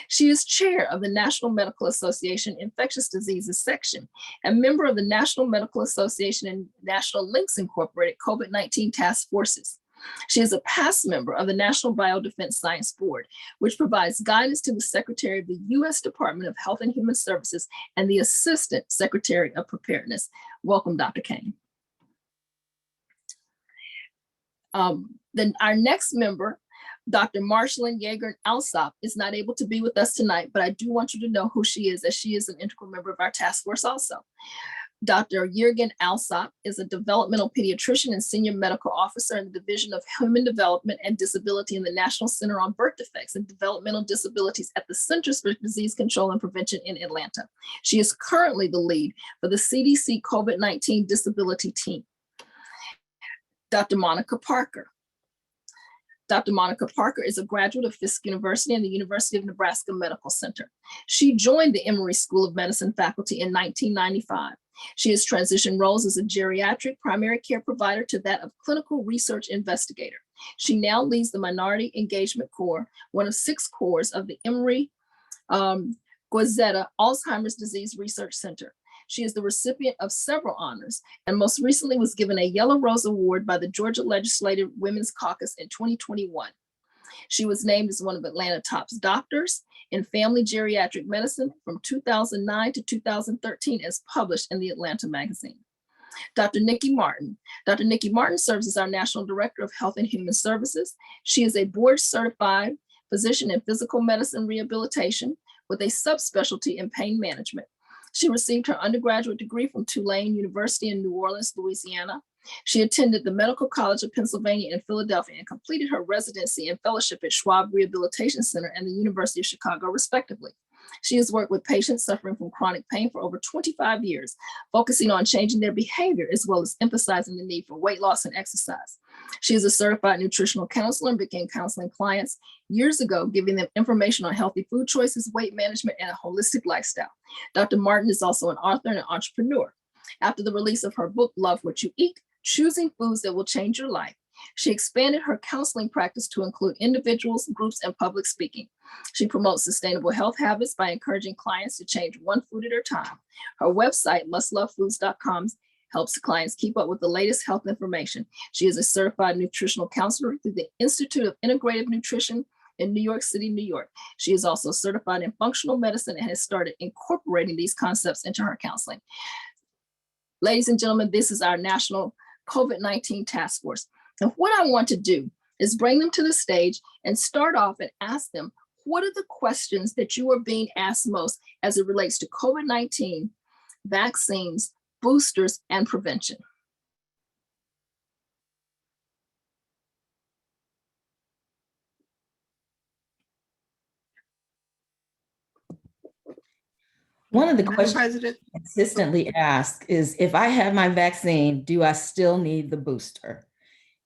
She is Chair of the National Medical Association Infectious Diseases Section and member of the National Medical Association and National Links Incorporated COVID-19 Task Forces. She is a past member of the National Biodefense Science Board, which provides guidance to the Secretary of the U.S. Department of Health and Human Services and the Assistant Secretary of Preparedness. Welcome, Dr. Kane. Then our next member, Dr. Marshland, Jaeger, and Alsop, is not able to be with us tonight, but I do want you to know who she is, as she is an integral member of our task force also. Dr. Jürgen Alsop is a developmental pediatrician and senior medical officer in the Division of Human Development and Disability in the National Center on Birth Defects and Developmental Disabilities at the Centers for Disease Control and Prevention in Atlanta. She is currently the lead for the CDC COVID-19 disability team. Dr. Monica Parker. Dr. Monica Parker is a graduate of Fisk University and the University of Nebraska Medical Center. She joined the Emory School of Medicine faculty in 1995. She has transitioned roles as a geriatric primary care provider to that of clinical research investigator. She now leads the Minority Engagement Corps, one of 6 corps of the Emory Goizueta Alzheimer's Disease Research Center. She is the recipient of several honors and most recently was given a Yellow Rose Award by the Georgia Legislative Women's Caucus in 2021. She was named as one of Atlanta's top doctors in family geriatric medicine from 2009 to 2013 as published in the Atlanta magazine. Dr. Nikki Martin. Dr. Nikki Martin serves as our National Director of Health and Human Services. She is a board certified physician in physical medicine rehabilitation with a subspecialty in pain management. She received her undergraduate degree from Tulane University in New Orleans, Louisiana. She attended the Medical College of Pennsylvania in Philadelphia and completed her residency and fellowship at Schwab Rehabilitation Center and the University of Chicago, respectively. She has worked with patients suffering from chronic pain for over 25 years, focusing on changing their behavior as well as emphasizing the need for weight loss and exercise. She is a certified nutritional counselor and began counseling clients years ago, giving them information on healthy food choices, weight management, and a holistic lifestyle. Dr. Martin is also an author and an entrepreneur. After the release of her book, Love What You Eat, Choosing Foods That Will Change Your Life, she expanded her counseling practice to include individuals, groups, and public speaking. She promotes sustainable health habits by encouraging clients to change one food at a time. Her website, mustlovefoods.com, helps clients keep up with the latest health information. She is a certified nutritional counselor through the Institute of Integrative Nutrition in New York City, New York. She is also certified in functional medicine and has started incorporating these concepts into her counseling. Ladies and gentlemen, this is our National COVID-19 Task Force. And what I want to do is bring them to the stage and start off and ask them, what are the questions that you are being asked most as it relates to COVID-19, vaccines, boosters, and prevention? One of the questions consistently asked is, if I have my vaccine, do I still need the booster?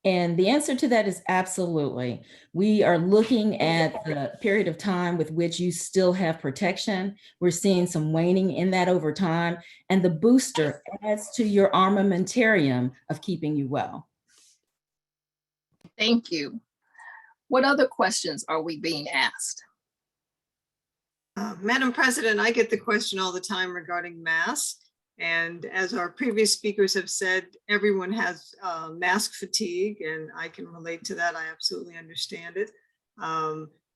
And the answer to that is absolutely. We are looking at the period of time with which you still have protection. We're seeing some waning in that over time, and the booster adds to your armamentarium of keeping you well. Thank you. What other questions are we being asked? Madam President, I get the question all the time regarding masks. And as our previous speakers have said, everyone has mask fatigue, and I can relate to that. I absolutely understand it.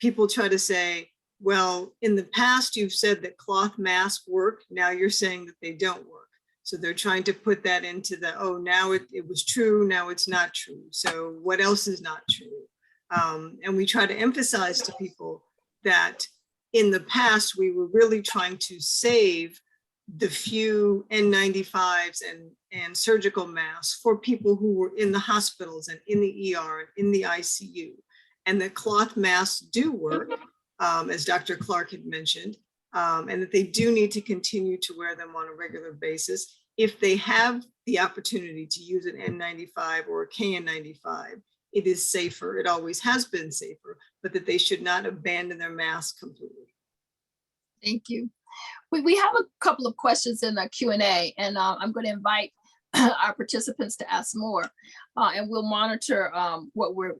People try to say, well, in the past, you've said that cloth masks work. Now you're saying that they don't work. So they're trying to put that into the, oh, now it was true, now it's not true. So what else is not true? And we try to emphasize to people that in the past, we were really trying to save the few N95s and surgical masks for people who were in the hospitals and in the ER and in the ICU. And the cloth masks do work, as Dr. Clarke had mentioned, and that they do need to continue to wear them on a regular basis. If they have the opportunity to use an N95 or a KN95, it is safer. It always has been safer, but that they should not abandon their mask completely. Thank you. We have a couple of questions in the Q&A, and I'm going to invite our participants to ask more, and we'll monitor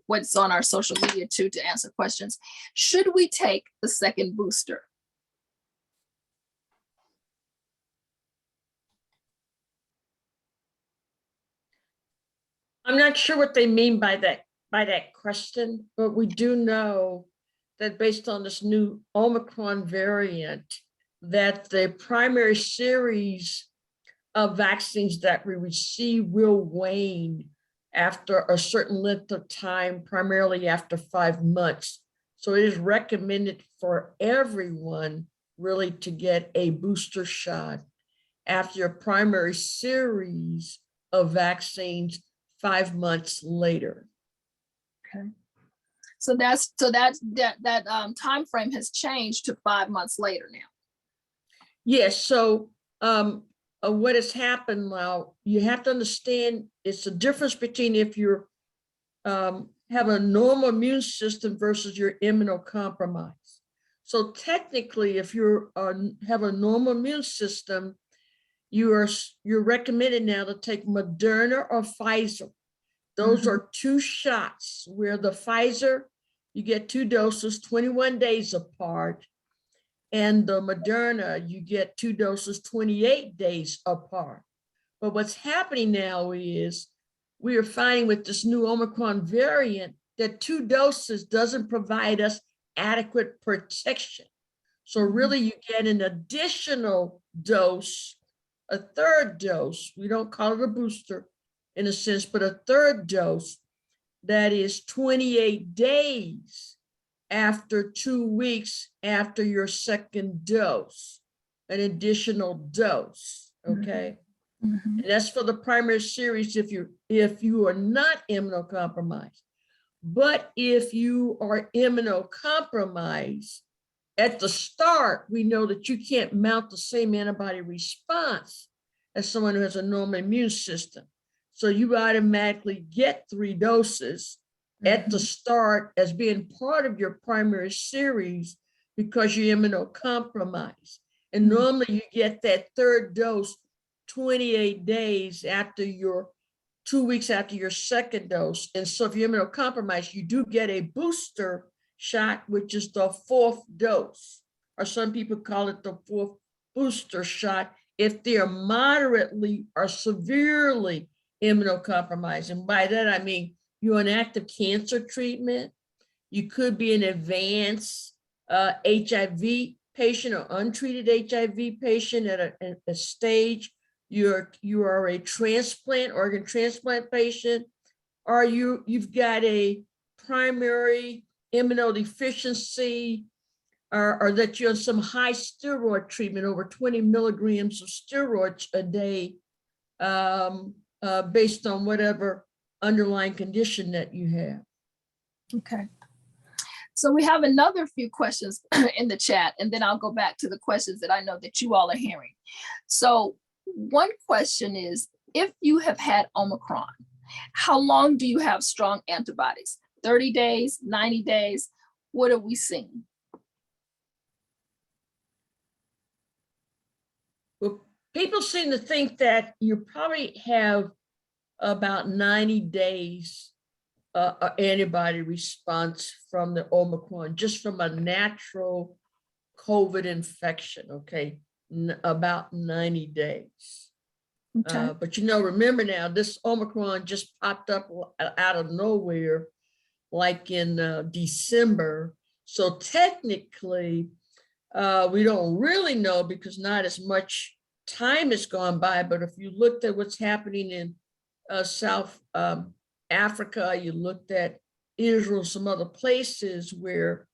what's on our social media too to answer questions. Should we take the second booster? I'm not sure what they mean by that question, but we do know that based on this new Omicron variant, that the primary series of vaccines that we receive will wane after a certain length of time, primarily after 5 months. So it is recommended for everyone really to get a booster shot after your primary series of vaccines 5 months later. Okay. So that time frame has changed to 5 months later now. Yes. So what has happened now? You have to understand it's the difference between if you have a normal immune system versus your immunocompromised. So technically, if you have a normal immune system, you're recommended now to take Moderna or Pfizer. Those are 2 shots, where the Pfizer, you get 2 doses 21 days apart, and the Moderna, you get 2 doses 28 days apart. But what's happening now is we are finding with this new Omicron variant that 2 doses doesn't provide us adequate protection. So really you get an additional dose, a 3rd dose. We don't call it a booster in a sense, but a 3rd dose that is 28 days after 2 weeks after your 2nd dose, an additional dose, okay? And that's for the primary series if you are not immunocompromised. But if you are immunocompromised, at the start, we know that you can't mount the same antibody response as someone who has a normal immune system. So you automatically get 3 doses at the start as being part of your primary series because you're immunocompromised. And normally you get that 3rd dose 28 days after 2 weeks after your 2nd dose. And so if you're immunocompromised, you do get a booster shot, which is the 4th dose, or some people call it the 4th booster shot if they are moderately or severely immunocompromised. And by that, I mean, you're on active cancer treatment. You could be an advanced HIV patient or untreated HIV patient at a stage. You are a organ transplant patient, or you've got a primary immunodeficiency, or that you're on some high steroid treatment, over 20 milligrams of steroids a day, based on whatever underlying condition that you have. Okay. So we have another few questions in the chat, and then I'll go back to the questions that I know that you all are hearing. So one question is, if you have had Omicron, how long do you have strong antibodies? 30 days, 90 days? What are we seeing? Well, people seem to think that you probably have about 90 days antibody response from the Omicron, just from a natural COVID infection, okay? About 90 days. Okay. But remember now, this Omicron just popped up out of nowhere, like in December. So technically, we don't really know because not as much time has gone by. But if you looked at what's happening in South Africa, you looked at Israel, some other places where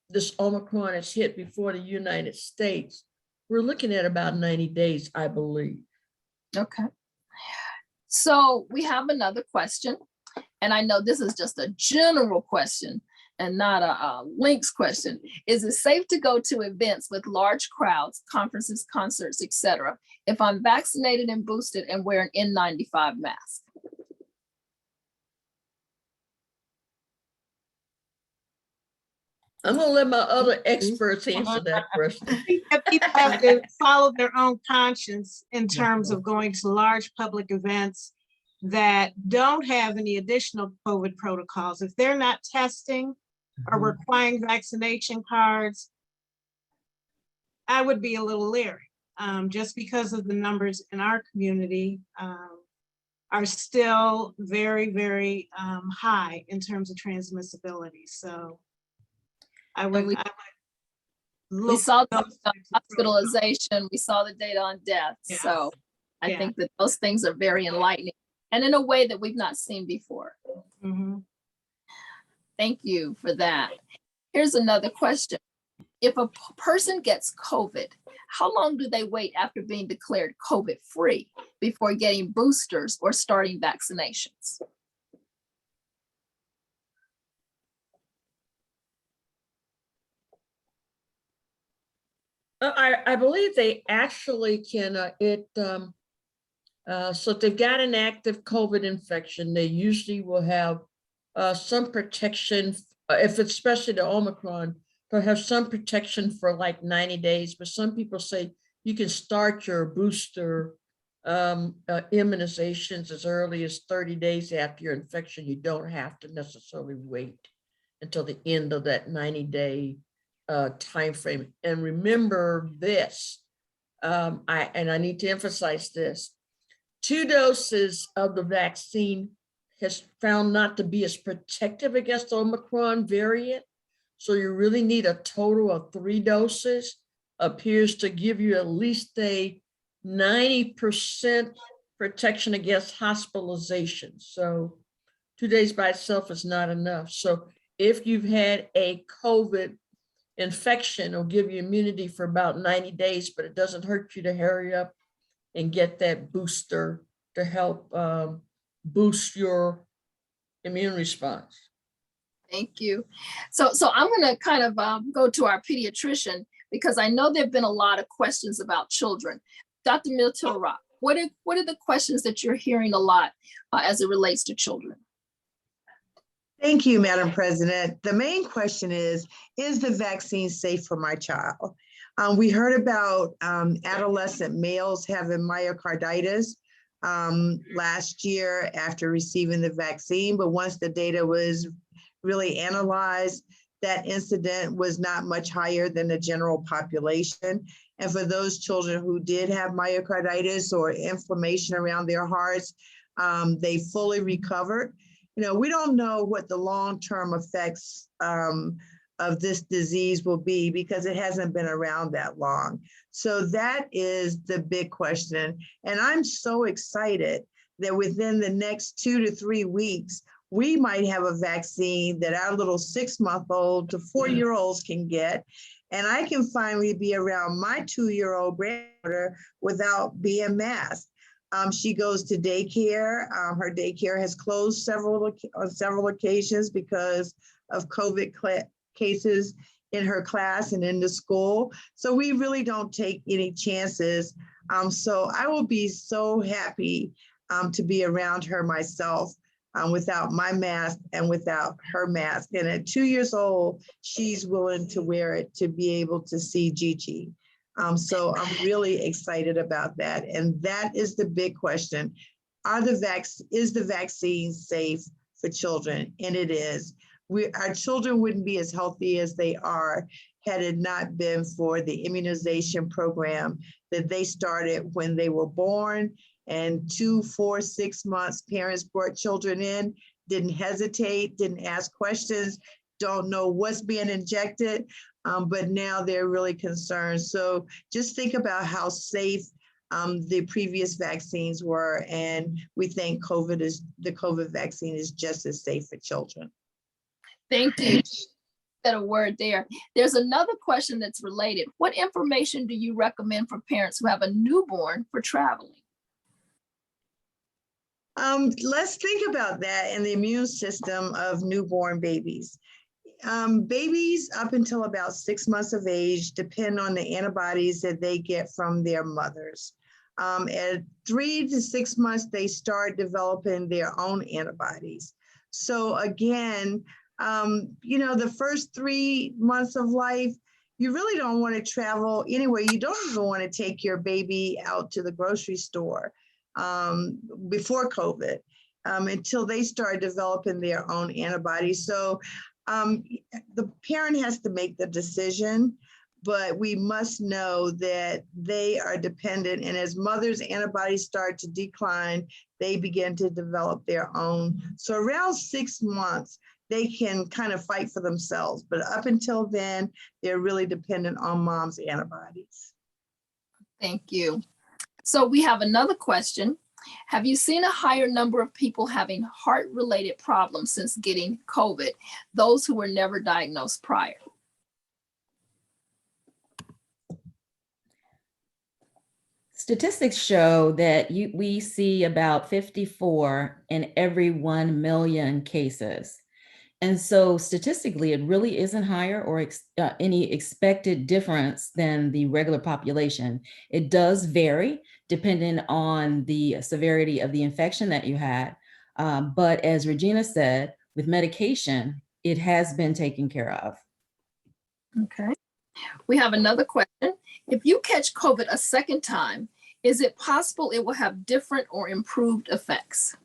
this Omicron has hit before the United States, we're looking at about 90 days, I believe. Okay. So we have another question, and I know this is just a general question and not a links question. Is it safe to go to events with large crowds, conferences, concerts, etc., if I'm vaccinated and boosted and wear an N95 mask? I'm gonna let my other experts answer that question. I think that people have to follow their own conscience in terms of going to large public events that don't have any additional COVID protocols. If they're not testing or requiring vaccination cards, I would be a little leery, just because of the numbers in our community are still very, very high in terms of transmissibility. So I would we look saw at the those types of protocols. hospitalization, we saw the data on death. Yes. So I Yeah. think that those things are very enlightening and in a way that we've not seen before. Mhm. Thank you for that. Here's another question. If a person gets COVID, how long do they wait after being declared COVID free before getting boosters or starting vaccinations? I believe they actually can, so if they've got an active COVID infection, they usually will have some protection, if it's especially the Omicron, they'll have some protection for like 90 days, but some people say you can start your booster immunizations as early as 30 days after your infection. You don't have to necessarily wait until the end of that 90-day time frame. And remember this, I need to emphasize this, 2 doses of the vaccine has found not to be as protective against the Omicron variant. So you really need a total of 3 doses, appears to give you at least a 90% protection against hospitalization. So 2 days by itself is not enough. So if you've had a COVID infection, it'll give you immunity for about 90 days, but it doesn't hurt you to hurry up and get that booster to help boost your immune response. Thank you. So I'm going to kind of go to our pediatrician because I know there've been a lot of questions about children. Dr. Miltil-Rock, what are the questions that you're hearing a lot as it relates to children? Thank you, Madam President. The main question is the vaccine safe for my child? We heard about adolescent males having myocarditis last year after receiving the vaccine, but once the data was really analyzed, that incident was not much higher than the general population. And for those children who did have myocarditis or inflammation around their hearts, they fully recovered. You know, we don't know what the long-term effects of this disease will be because it hasn't been around that long. So that is the big question. And I'm so excited that within the next 2 to 3 weeks, we might have a vaccine that our little 6-month-old to 4-year-olds can get. And I can finally be around my 2-year-old granddaughter without being masked. She goes to daycare. Her daycare has closed on several occasions because of COVID cases in her class and in the school. So we really don't take any chances. So I will be so happy to be around her myself without my mask and without her mask. And at 2 years old, she's willing to wear it to be able to see Gigi. So I'm really excited about that. And that is the big question. Is the vaccine safe for children? And it is. Our children wouldn't be as healthy as they are had it not been for the immunization program that they started when they were born. And 2, 4, 6 months, parents brought children in, didn't hesitate, didn't ask questions, don't know what's being injected, but now they're really concerned. So just think about how safe the previous vaccines were, and we think the COVID vaccine is just as safe for children. Thank you. Said a word there. There's another question that's related. What information do you recommend for parents who have a newborn for traveling? Let's think about that and the immune system of newborn babies. Babies up until about 6 months of age depend on the antibodies that they get from their mothers. At 3 to 6 months, they start developing their own antibodies. So again, the first 3 months of life, you really don't want to travel anywhere. You don't even want to take your baby out to the grocery store before COVID until they start developing their own antibodies. So the parent has to make the decision, but we must know that they are dependent. And as mothers' antibodies start to decline, they begin to develop their own. So around 6 months, they can kind of fight for themselves. But up until then, they're really dependent on mom's antibodies. Thank you. So we have another question. Have you seen a higher number of people having heart-related problems since getting COVID, those who were never diagnosed prior? Statistics show that we see about 54 in every 1 million cases. And so statistically, it really isn't higher or any expected difference than the regular population. It does vary depending on the severity of the infection that you had. But as Regina said, with medication, it has been taken care of. Okay. We have another question. If you catch COVID a second time, is it possible it will have different or improved effects?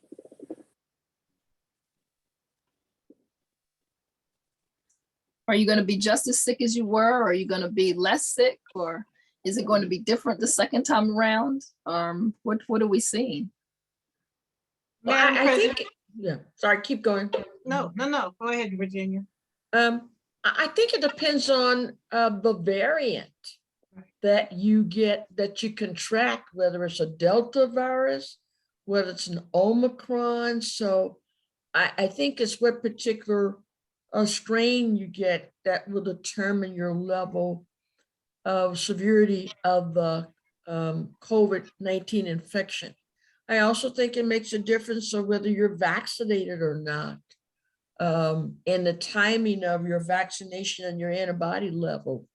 Are you going to be just as sick as you were? Or are you going to be less sick? Or is it going to be different the second time around? What are we seeing? Well, I think, yeah, sorry, keep going. No, go ahead, Virginia. I think it depends on the variant that you get, that you contract, whether it's a Delta virus, whether it's an Omicron. So I think it's what particular strain you get that will determine your level of severity of the COVID-19 infection. I also think it makes a difference of whether you're vaccinated or not, and the timing of your vaccination and your antibody level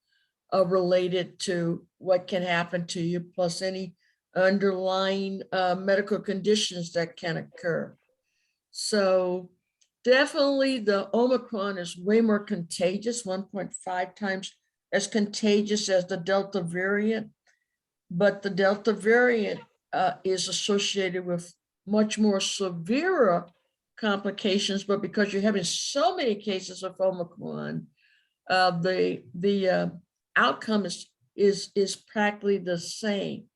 related to what can happen to you, plus any underlying medical conditions that can occur. So definitely the Omicron is way more contagious, 1.5 times as contagious as the Delta variant, but the Delta variant is associated with much more severe complications, but because you're having so many cases of Omicron, the outcome is practically the same.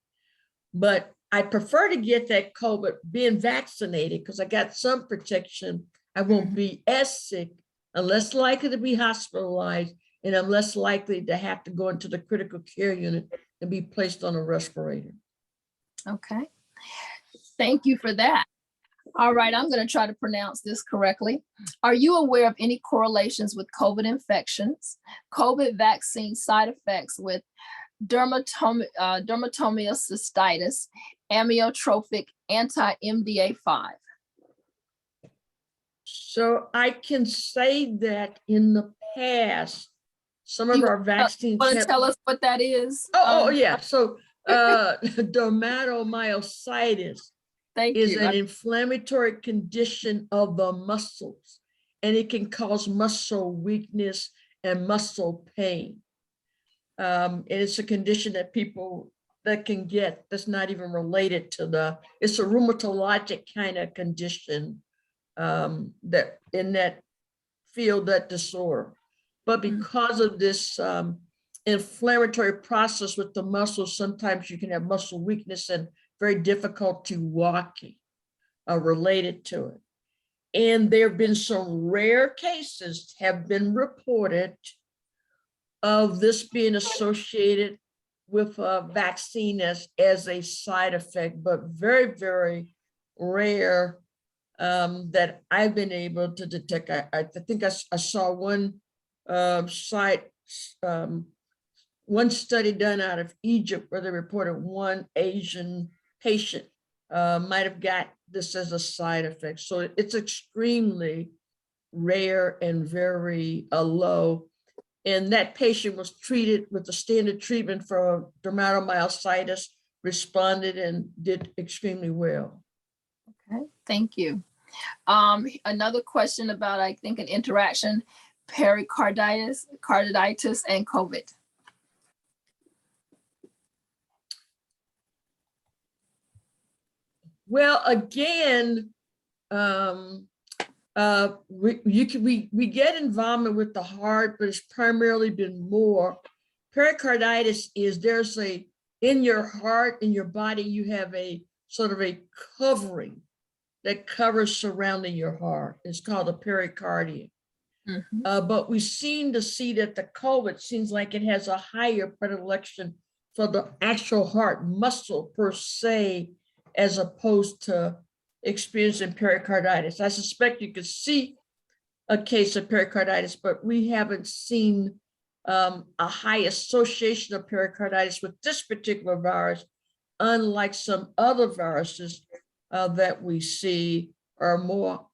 But I prefer to get that COVID being vaccinated because I got some protection. I won't be as sick. I'm less likely to be hospitalized, and I'm less likely to have to go into the critical care unit and be placed on a respirator. Okay. Thank you for that. All right, I'm going to try to pronounce this correctly. Are you aware of any correlations with COVID infections, COVID vaccine side effects with dermatomyositis, amyotrophic anti-MDA5? So I can say that in the past, some of our vaccines. Want to tell us what that is? Yeah. So dermatomyositis is an inflammatory condition of the muscles, and it can cause muscle weakness and muscle pain. And it's a condition that people that can get that's not even related to it's a rheumatologic kind of condition that in that field, that disorder. But because of this inflammatory process with the muscles, sometimes you can have muscle weakness and very difficulty walking related to it. And there have been some rare cases have been reported of this being associated with a vaccine as a side effect, but very, very rare that I've been able to detect. I think I saw one one study done out of Egypt where they reported one Asian patient might have got this as a side effect. So it's extremely rare and very low. And that patient was treated with the standard treatment for dermatomyositis, responded and did extremely well. Okay, thank you. Another question about, I think, an interaction, pericarditis, carditis, and COVID. Well, again, we get involvement with the heart, but it's primarily been more. Pericarditis is there's in your heart, in your body, you have a sort of a covering that covers surrounding your heart. It's called a pericardium. But we seem to see that the COVID seems like it has a higher predilection for the actual heart muscle per se, as opposed to experiencing pericarditis. I suspect you could see a case of pericarditis, but we haven't seen a high association of pericarditis with this particular virus, unlike some other viruses that we see are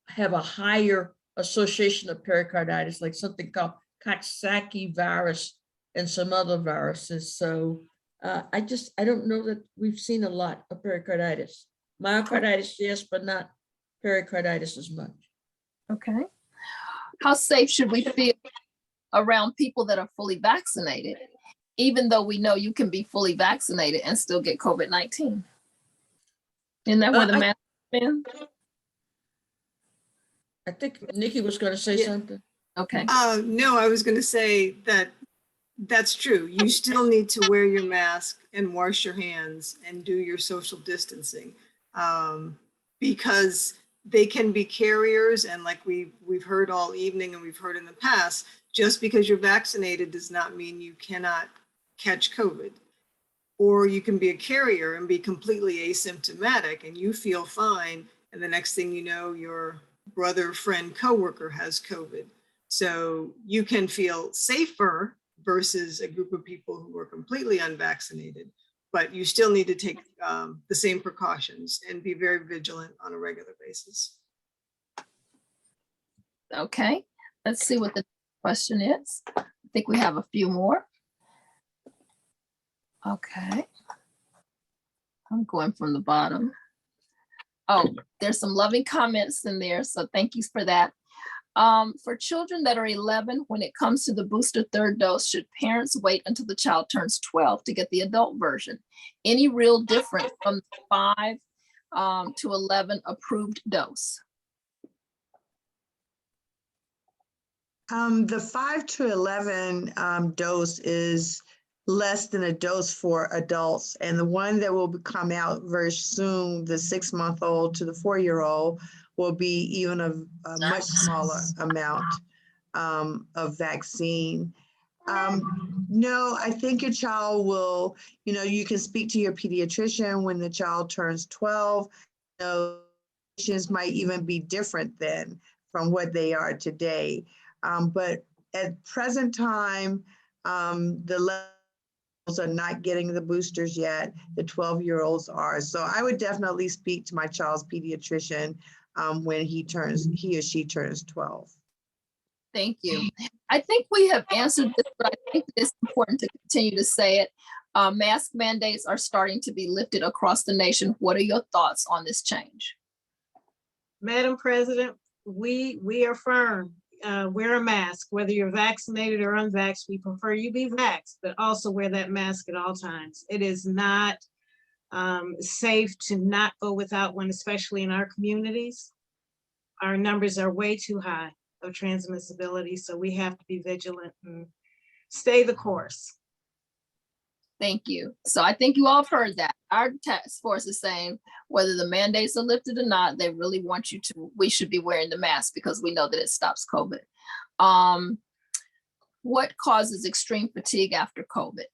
have a higher association of pericarditis, like something called Coxsackie virus and some other viruses. So I don't know that we've seen a lot of pericarditis. Myocarditis, yes, but not pericarditis as much. Okay. How safe should we feel around people that are fully vaccinated, even though we know you can be fully vaccinated and still get COVID-19? Isn't that where the mask is in? I think Nikki was going to say something. Okay. No, I was going to say that that's true. You still need to wear your mask and wash your hands and do your social distancing because they can be carriers. And like we've heard all evening and we've heard in the past, just because you're vaccinated does not mean you cannot catch COVID. Or you can be a carrier and be completely asymptomatic and you feel fine. And the next thing you know, your brother, friend, coworker has COVID. So you can feel safer versus a group of people who are completely unvaccinated, but you still need to take the same precautions and be very vigilant on a regular basis. Okay, let's see what the question is. I think we have a few more. Okay. I'm going from the bottom. Oh, there's some loving comments in there, so thank you for that. For children that are 11, when it comes to the booster third dose, should parents wait until the child turns 12 to get the adult version? Any real difference from the 5 to 11 approved dose? The 5 to 11 dose is less than a dose for adults. And the one that will come out very soon, the 6-month-old to the 4-year-old, will be even a much smaller amount of vaccine. No, I think your child will, you can speak to your pediatrician when the child turns 12. Patients might even be different then from what they are today. But at present time, the levels are not getting the boosters yet. The 12-year-olds are. So I would definitely speak to my child's pediatrician when he or she turns 12. Thank you. I think we have answered this, but I think it's important to continue to say it. Mask mandates are starting to be lifted across the nation. What are your thoughts on this change? Madam President, we are firm. Wear a mask, whether you're vaccinated or unvaxxed. We prefer you be vaxxed, but also wear that mask at all times. It is not safe to not go without one, especially in our communities. Our numbers are way too high of transmissibility, so we have to be vigilant and stay the course. Thank you. So I think you all have heard that. Our task force is saying whether the mandates are lifted or not, they really want we should be wearing the mask because we know that it stops COVID. What causes extreme fatigue after COVID?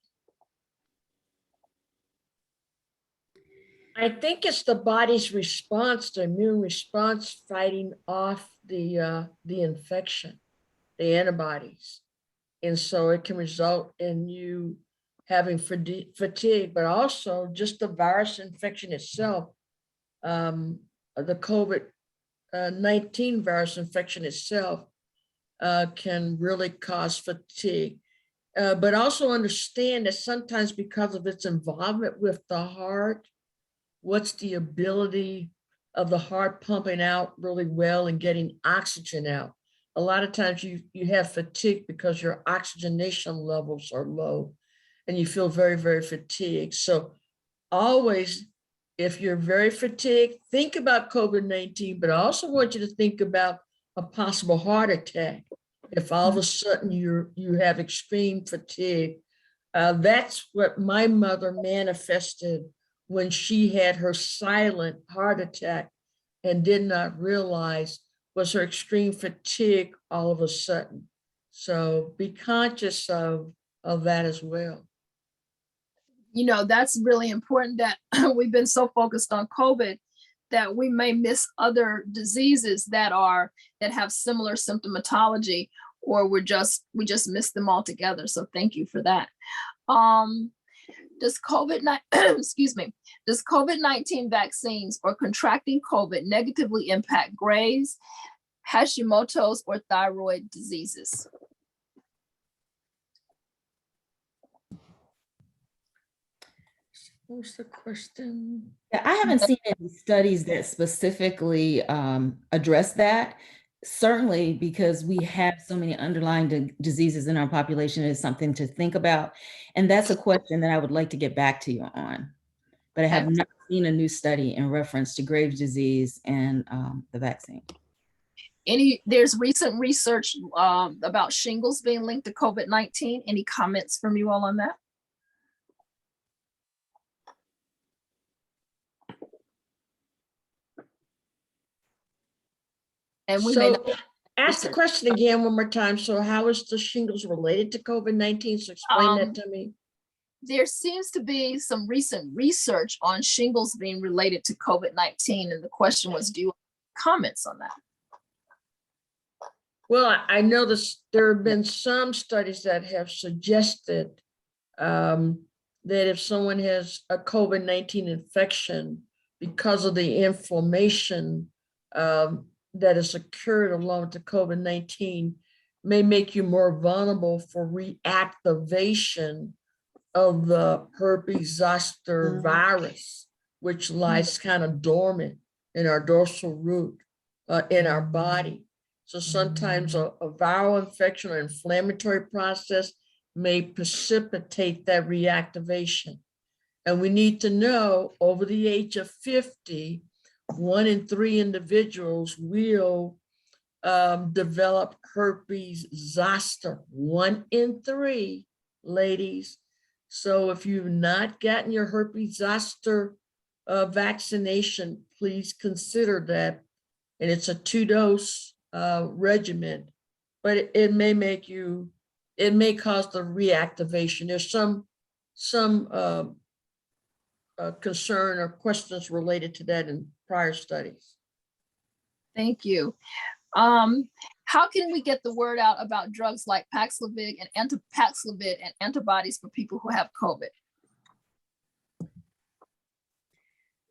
I think it's the body's response, the immune response fighting off the infection, the antibodies. And so it can result in you having fatigue, but also just the virus infection itself, the COVID-19 virus infection itself can really cause fatigue. But also understand that sometimes because of its involvement with the heart, what's the ability of the heart pumping out really well and getting oxygen out? A lot of times you have fatigue because your oxygenation levels are low and you feel very, very fatigued. So always, if you're very fatigued, think about COVID-19, but I also want you to think about a possible heart attack. If all of a sudden you have extreme fatigue, that's what my mother manifested when she had her silent heart attack and did not realize was her extreme fatigue all of a sudden. So be conscious of that as well. You know, that's really important that we've been so focused on COVID that we may miss other diseases that have similar symptomatology, or we just miss them altogether. So thank you for that. Does COVID-19 vaccines or contracting COVID negatively impact Graves', Hashimoto's, or thyroid diseases? What's the question? Yeah, I haven't seen any studies that specifically address that. Certainly, because we have so many underlying diseases in our population, is something to think about. And that's a question that I would like to get back to you on. But I have not seen a new study in reference to Graves' disease and the vaccine. There's recent research about shingles being linked to COVID-19. Any comments from you all on that? And we ask the question again one more time. So how is the shingles related to COVID-19? So explain that to me. There seems to be some recent research on shingles being related to COVID-19. And the question was, do you have comments on that? Well, I know there have been some studies that have suggested that if someone has a COVID-19 infection, because of the inflammation that has occurred along with the COVID-19, may make you more vulnerable for reactivation of the herpes zoster virus, which lies kind of dormant in our dorsal root in our body. So sometimes a viral infection or inflammatory process may precipitate that reactivation. And we need to know, over the age of 50, 1 in 3 individuals will develop herpes zoster. 1 in 3, ladies. So if you've not gotten your herpes zoster vaccination, please consider that. And it's a 2-dose regimen, but it may cause the reactivation. There's some concern or questions related to that in prior studies. Thank you. How can we get the word out about drugs like Paxlovid and antibodies for people who have COVID?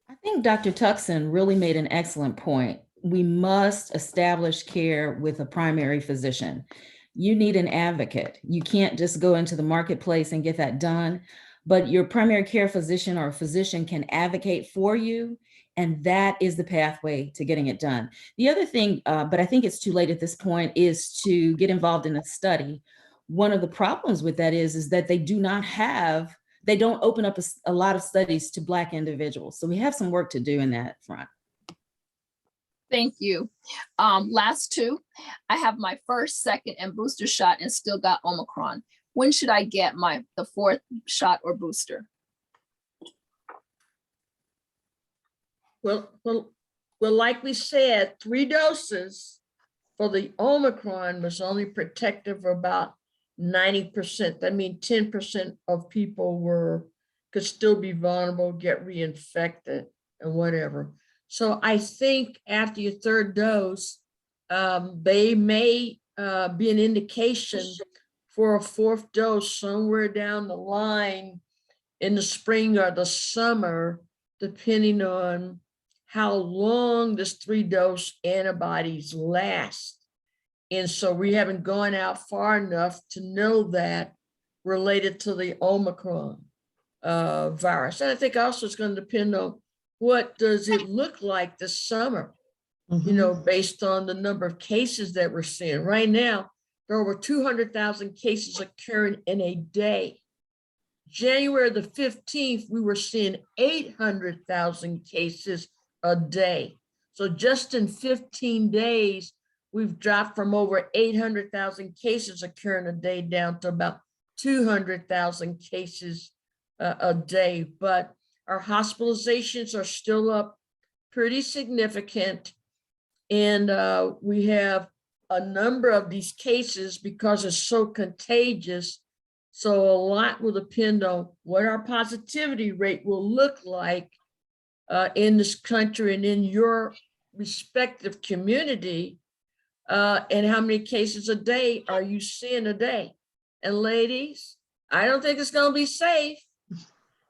I think Dr. Tuckson really made an excellent point. We must establish care with a primary physician. You need an advocate. You can't just go into the marketplace and get that done, but your primary care physician or physician can advocate for you, and that is the pathway to getting it done. The other thing, but I think it's too late at this point, is to get involved in a study. One of the problems with that is that they don't open up a lot of studies to Black individuals. So we have some work to do in that front. Thank you. Last 2, I have my first, second, and booster shot and still got Omicron. When should I get the 4th shot or booster? Well, like we said, 3 doses for the Omicron was only protective for about 90%. That means 10% of people were could still be vulnerable, get reinfected and whatever. So I think after your third dose, they may be an indication for a fourth dose somewhere down the line in the spring or the summer, depending on how long this 3-dose antibodies last. And so we haven't gone out far enough to know that related to the Omicron virus. And I think also it's going to depend on what does it look like this summer, you know, based on the number of cases that we're seeing. Right now, there are over 200,000 cases occurring in a day. January the 15th, we were seeing 800,000 cases a day. So just in 15 days, we've dropped from over 800,000 cases occurring a day down to about 200,000 cases a day. But our hospitalizations are still up pretty significant. And we have a number of these cases because it's so contagious. So a lot will depend on what our positivity rate will look like in this country and in your respective community, and how many cases a day are you seeing a day? And ladies, I don't think it's going to be safe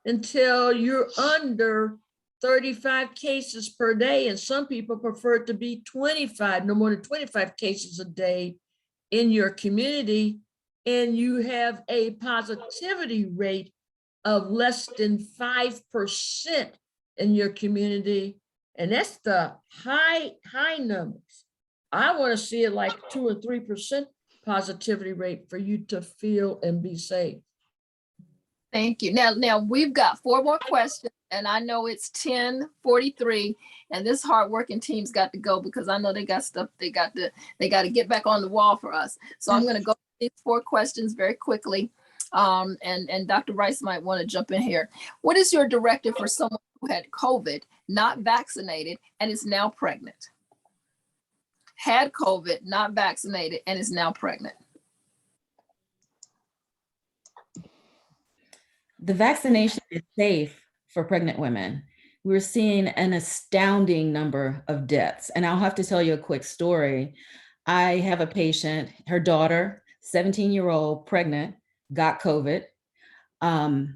until you're under 35 cases per day. And some people prefer it to be 25, no more than 25 cases a day in your community. And you have a positivity rate of less than 5% in your community. And that's the high numbers. I want to see it like 2 or 3% positivity rate for you to feel and be safe. Thank you. Now we've got 4 more questions, and I know it's 10:43, and this hardworking team's got to go because I know they got stuff they got to get back on the wall for us. So I'm going to go through these 4 questions very quickly, and Dr. Rice might want to jump in here. What is your directive for someone who had COVID, not vaccinated, and is now pregnant? Had COVID, not vaccinated, and is now pregnant. The vaccination is safe for pregnant women. We're seeing an astounding number of deaths. And I'll have to tell you a quick story. I have a patient, her daughter, 17-year-old pregnant, got COVID.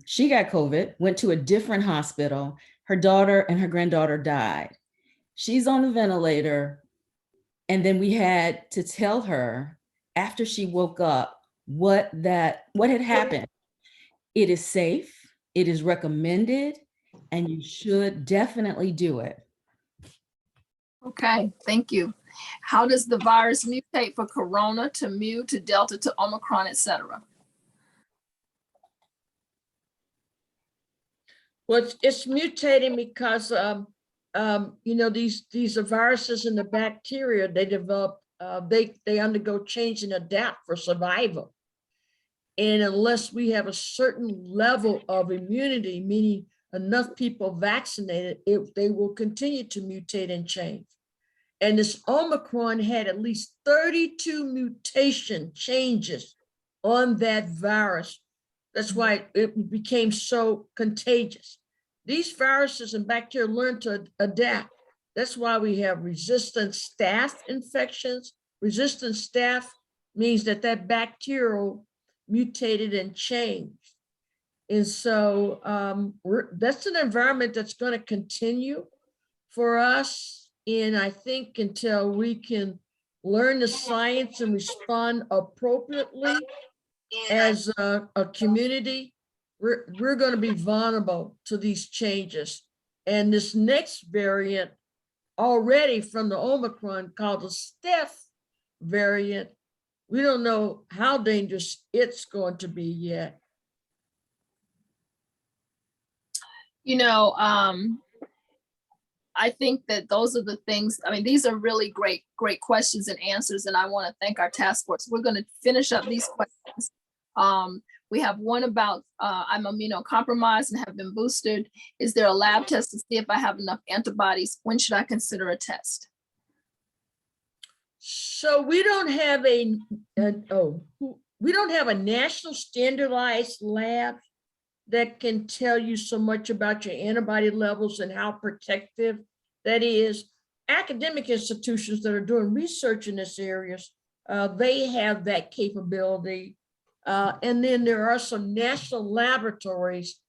She got COVID, went to a different hospital. Her daughter and her granddaughter died. She's on the ventilator. And then we had to tell her after she woke up what had happened. It is safe, it is recommended, and you should definitely do it. Okay, thank you. How does the virus mutate for Corona to Mu to Delta to Omicron, etc.? Well, it's mutating because you know, these are viruses and the bacteria, they develop, they undergo change and adapt for survival. And unless we have a certain level of immunity, meaning enough people vaccinated, they will continue to mutate and change. And this Omicron had at least 32 mutation changes on that virus. That's why it became so contagious. These viruses and bacteria learn to adapt. That's why we have resistant staph infections. Resistant staph means that bacterial mutated and changed. And so that's an environment that's going to continue for us. And I think until we can learn the science and respond appropriately as a community, we're going to be vulnerable to these changes. And this next variant already from the Omicron called the Staph variant, we don't know how dangerous it's going to be yet. You know, I think that those are the things, I mean, these are really great questions and answers, and I want to thank our task force. We're going to finish up these questions. We have one about, I'm immunocompromised and have been boosted. Is there a lab test to see if I have enough antibodies? When should I consider a test? So we don't have a national standardized lab that can tell you so much about your antibody levels and how protective that is. Academic institutions that are doing research in this areas, they have that capability. And then there are some national laboratories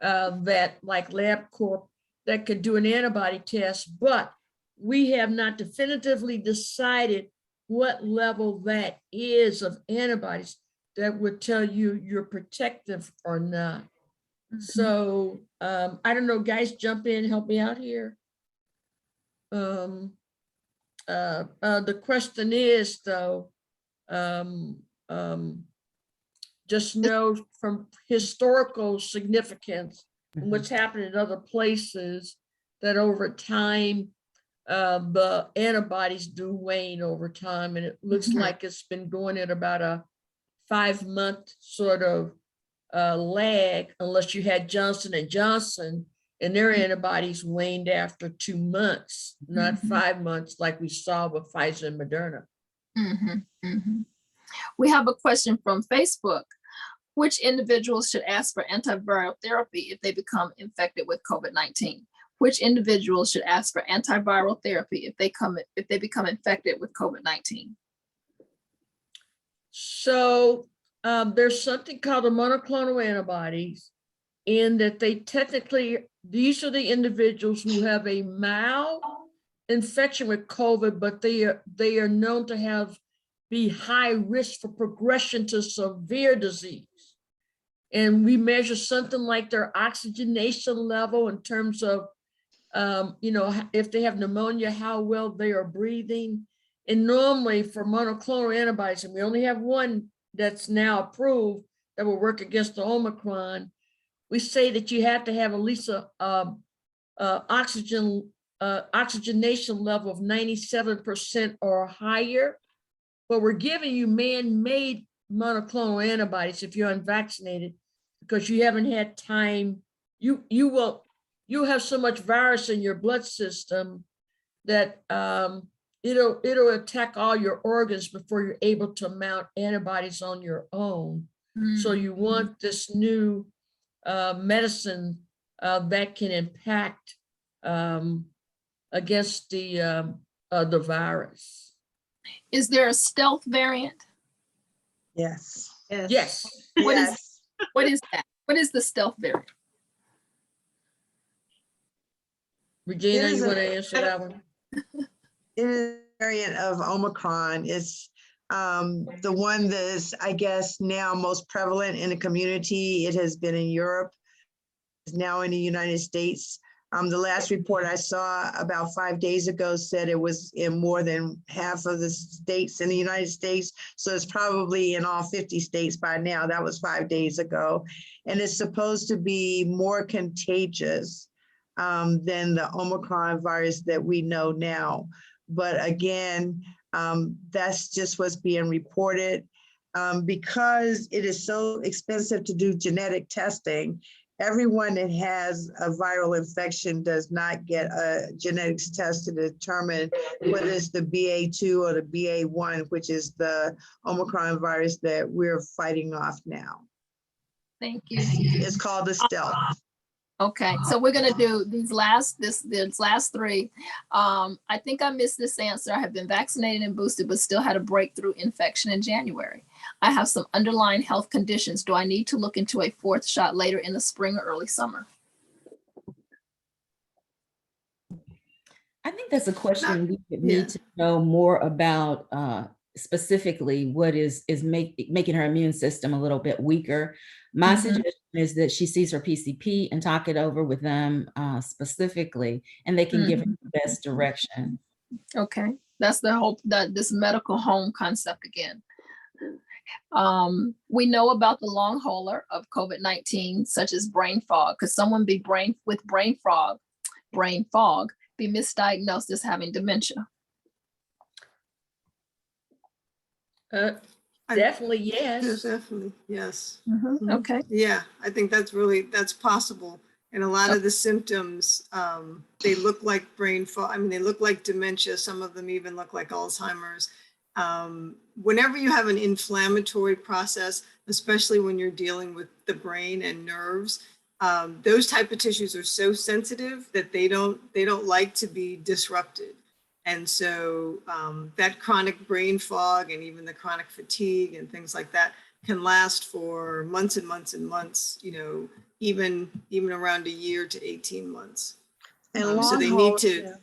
that, like LabCorp, that could do an antibody test, but we have not definitively decided what level that is of antibodies that would tell you you're protective or not. So I don't know, guys, jump in, help me out here. The question is though, just know from historical significance and what's happened in other places that over time, the antibodies do wane over time. And it looks like it's been going at about a 5-month sort of lag, unless you had Johnson & Johnson and their antibodies waned after 2 months, not 5 months like we saw with Pfizer and Moderna. We have a question from Facebook. Which individuals should ask for antiviral therapy if they become infected with COVID-19? Which individuals should ask for antiviral therapy if they become infected with COVID-19? So there's something called the monoclonal antibodies, in that they technically, these are the individuals who have a mild infection with COVID, but they are known to be high risk for progression to severe disease. And we measure something like their oxygenation level in terms of, if they have pneumonia, how well they are breathing. And normally for monoclonal antibodies, and we only have one that's now approved that will work against the Omicron, we say that you have to have at least a oxygenation level of 97% or higher. But we're giving you man-made monoclonal antibodies if you're unvaccinated, because you haven't had time. You have so much virus in your blood system that it'll attack all your organs before you're able to mount antibodies on your own. So you want this new medicine that can impact against the virus. Is there a stealth variant? Yes. Yes. What is that? What is the stealth variant? Regina, you want to answer that one? It is a variant of Omicron. It's the one that is, I guess, now most prevalent in the community. It has been in Europe, it's now in the United States. The last report I saw about 5 days ago said it was in more than half of the states in the United States. So it's probably in all 50 states by now. That was 5 days ago. And it's supposed to be more contagious than the Omicron virus that we know now. But again, that's just what's being reported. Because it is so expensive to do genetic testing, everyone that has a viral infection does not get a genetics test to determine whether it's the BA2 or the BA1, which is the Omicron virus that we're fighting off now. Thank you. It's called the stealth. Okay, so we're gonna do these last three. I think I missed this answer. I have been vaccinated and boosted, but still had a breakthrough infection in January. I have some underlying health conditions. Do I need to look into a 4th shot later in the spring or early summer? I think that's a question we would need to know more about, specifically what is making her immune system a little bit weaker. My suggestion is that she sees her PCP and talk it over with them specifically, and they can give her the best direction. Okay, that's the hope, that this medical home concept again. We know about the long hauler of COVID-19, such as brain fog. Could someone be brain fog, be misdiagnosed as having dementia? Definitely, yes. Yes, definitely, yes. Okay. Yeah, I think that's possible. And a lot of the symptoms, they look like brain fog. I mean, they look like dementia. Some of them even look like Alzheimer's. Whenever you have an inflammatory process, especially when you're dealing with the brain and nerves, those type of tissues are so sensitive that they don't like to be disrupted. And so that chronic brain fog and even the chronic fatigue and things like that can last for months and months and months, you know, even around a year to 18 months. And So they need to,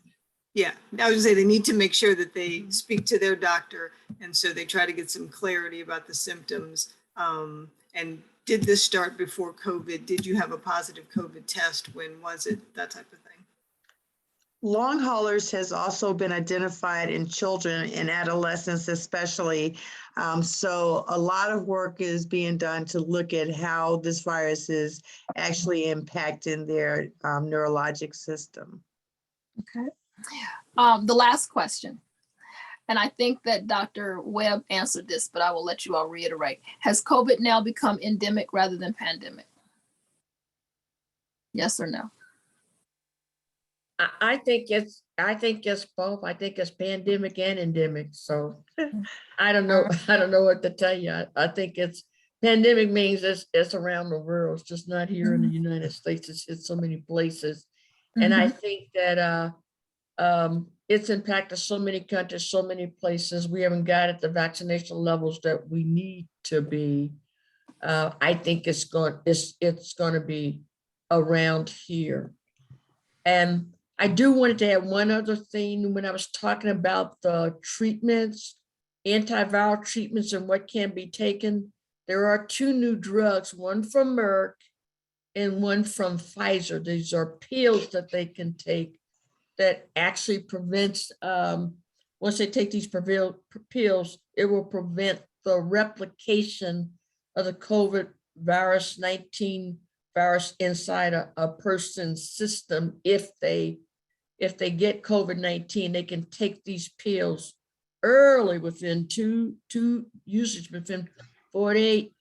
yeah, I was gonna say they need to make sure that they speak to their doctor. And so they try to get some clarity about the symptoms. And did this start before COVID? Did you have a positive COVID test? When was it? That type of thing. Long haulers has also been identified in children and adolescents especially. So a lot of work is being done to look at how this virus is actually impacting their neurologic system. Okay. The last question, and I think that Dr. Webb answered this, but I will let you all reiterate. Has COVID now become endemic rather than pandemic? Yes or no? I think it's both. I think it's pandemic and endemic. So I don't know. I don't know what to tell you. I think it's pandemic means it's around the world. It's just not here in the United States. It's so many places. And I think that it's impacted so many countries, so many places. We haven't got at the vaccination levels that we need to be. I think it's going to be around here. And I do want to add one other thing. When I was talking about the treatments, antiviral treatments and what can be taken, there are 2 new drugs, one from Merck and one from Pfizer. These are pills that they can take that actually prevents, once they take these pills, it will prevent the replication of the COVID-19 virus inside a person's system. If they get COVID-19, they can take these pills early within usage within 48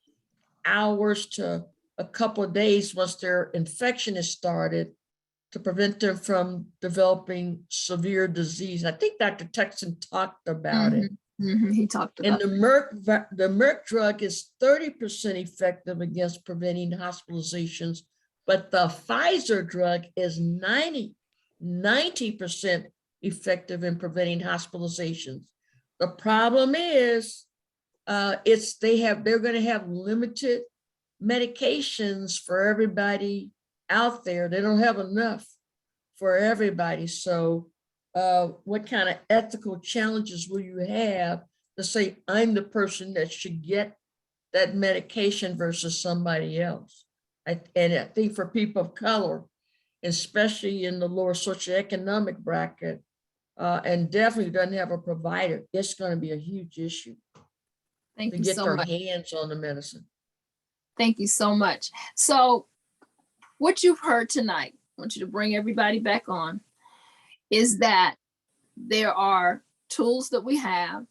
hours to a couple of days once their infection is started, to prevent them from developing severe disease. I think Dr. Tuckson talked about it. He talked about it. And the Merck drug is 30% effective against preventing hospitalizations, but the Pfizer drug is 90% effective in preventing hospitalizations. The problem is they're going to have limited medications for everybody out there. They don't have enough for everybody. So what kind of ethical challenges will you have to say, I'm the person that should get that medication versus somebody else? And I think for people of color, especially in the lower socioeconomic bracket, and definitely doesn't have a provider, it's going to be a huge issue. Thank to you get so their much. hands on the medicine. Thank you so much. So what you've heard tonight, I want you to bring everybody back on, is that there are tools that we have.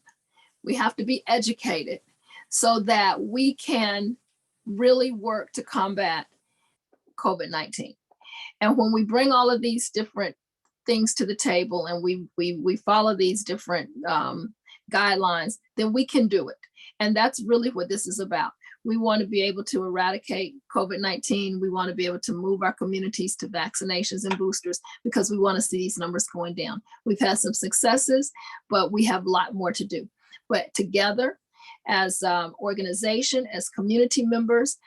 We have to be educated so that we can really work to combat COVID-19. And when we bring all of these different things to the table and we follow these different guidelines, then we can do it. And that's really what this is about. We want to be able to eradicate COVID-19. We want to be able to move our communities to vaccinations and boosters because we want to see these numbers going down. We've had some successes, but we have a lot more to do. But together, as organization, as community members,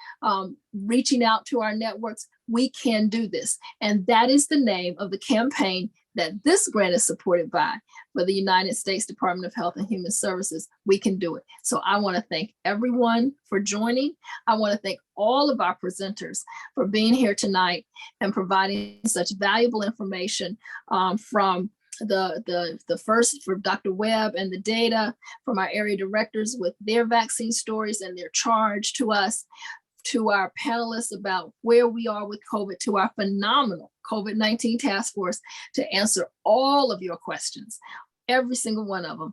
reaching out to our networks, we can do this. And that is the name of the campaign that this grant is supported by for the United States Department of Health and Human Services. We can do it. So I want to thank everyone for joining. I want to thank all of our presenters for being here tonight and providing such valuable information from the first for Dr. Webb and the data from our area directors with their vaccine stories and their charge to us, to our panelists about where we are with COVID, to our phenomenal COVID-19 task force to answer all of your questions, every single one of them.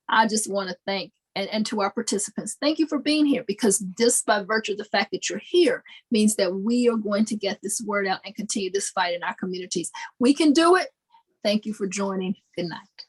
I just want to thank, and to our participants, thank you for being here, because just by virtue of the fact that you're here means that we are going to get this word out and continue this fight in our communities. We can do it. Thank you for joining. Good night.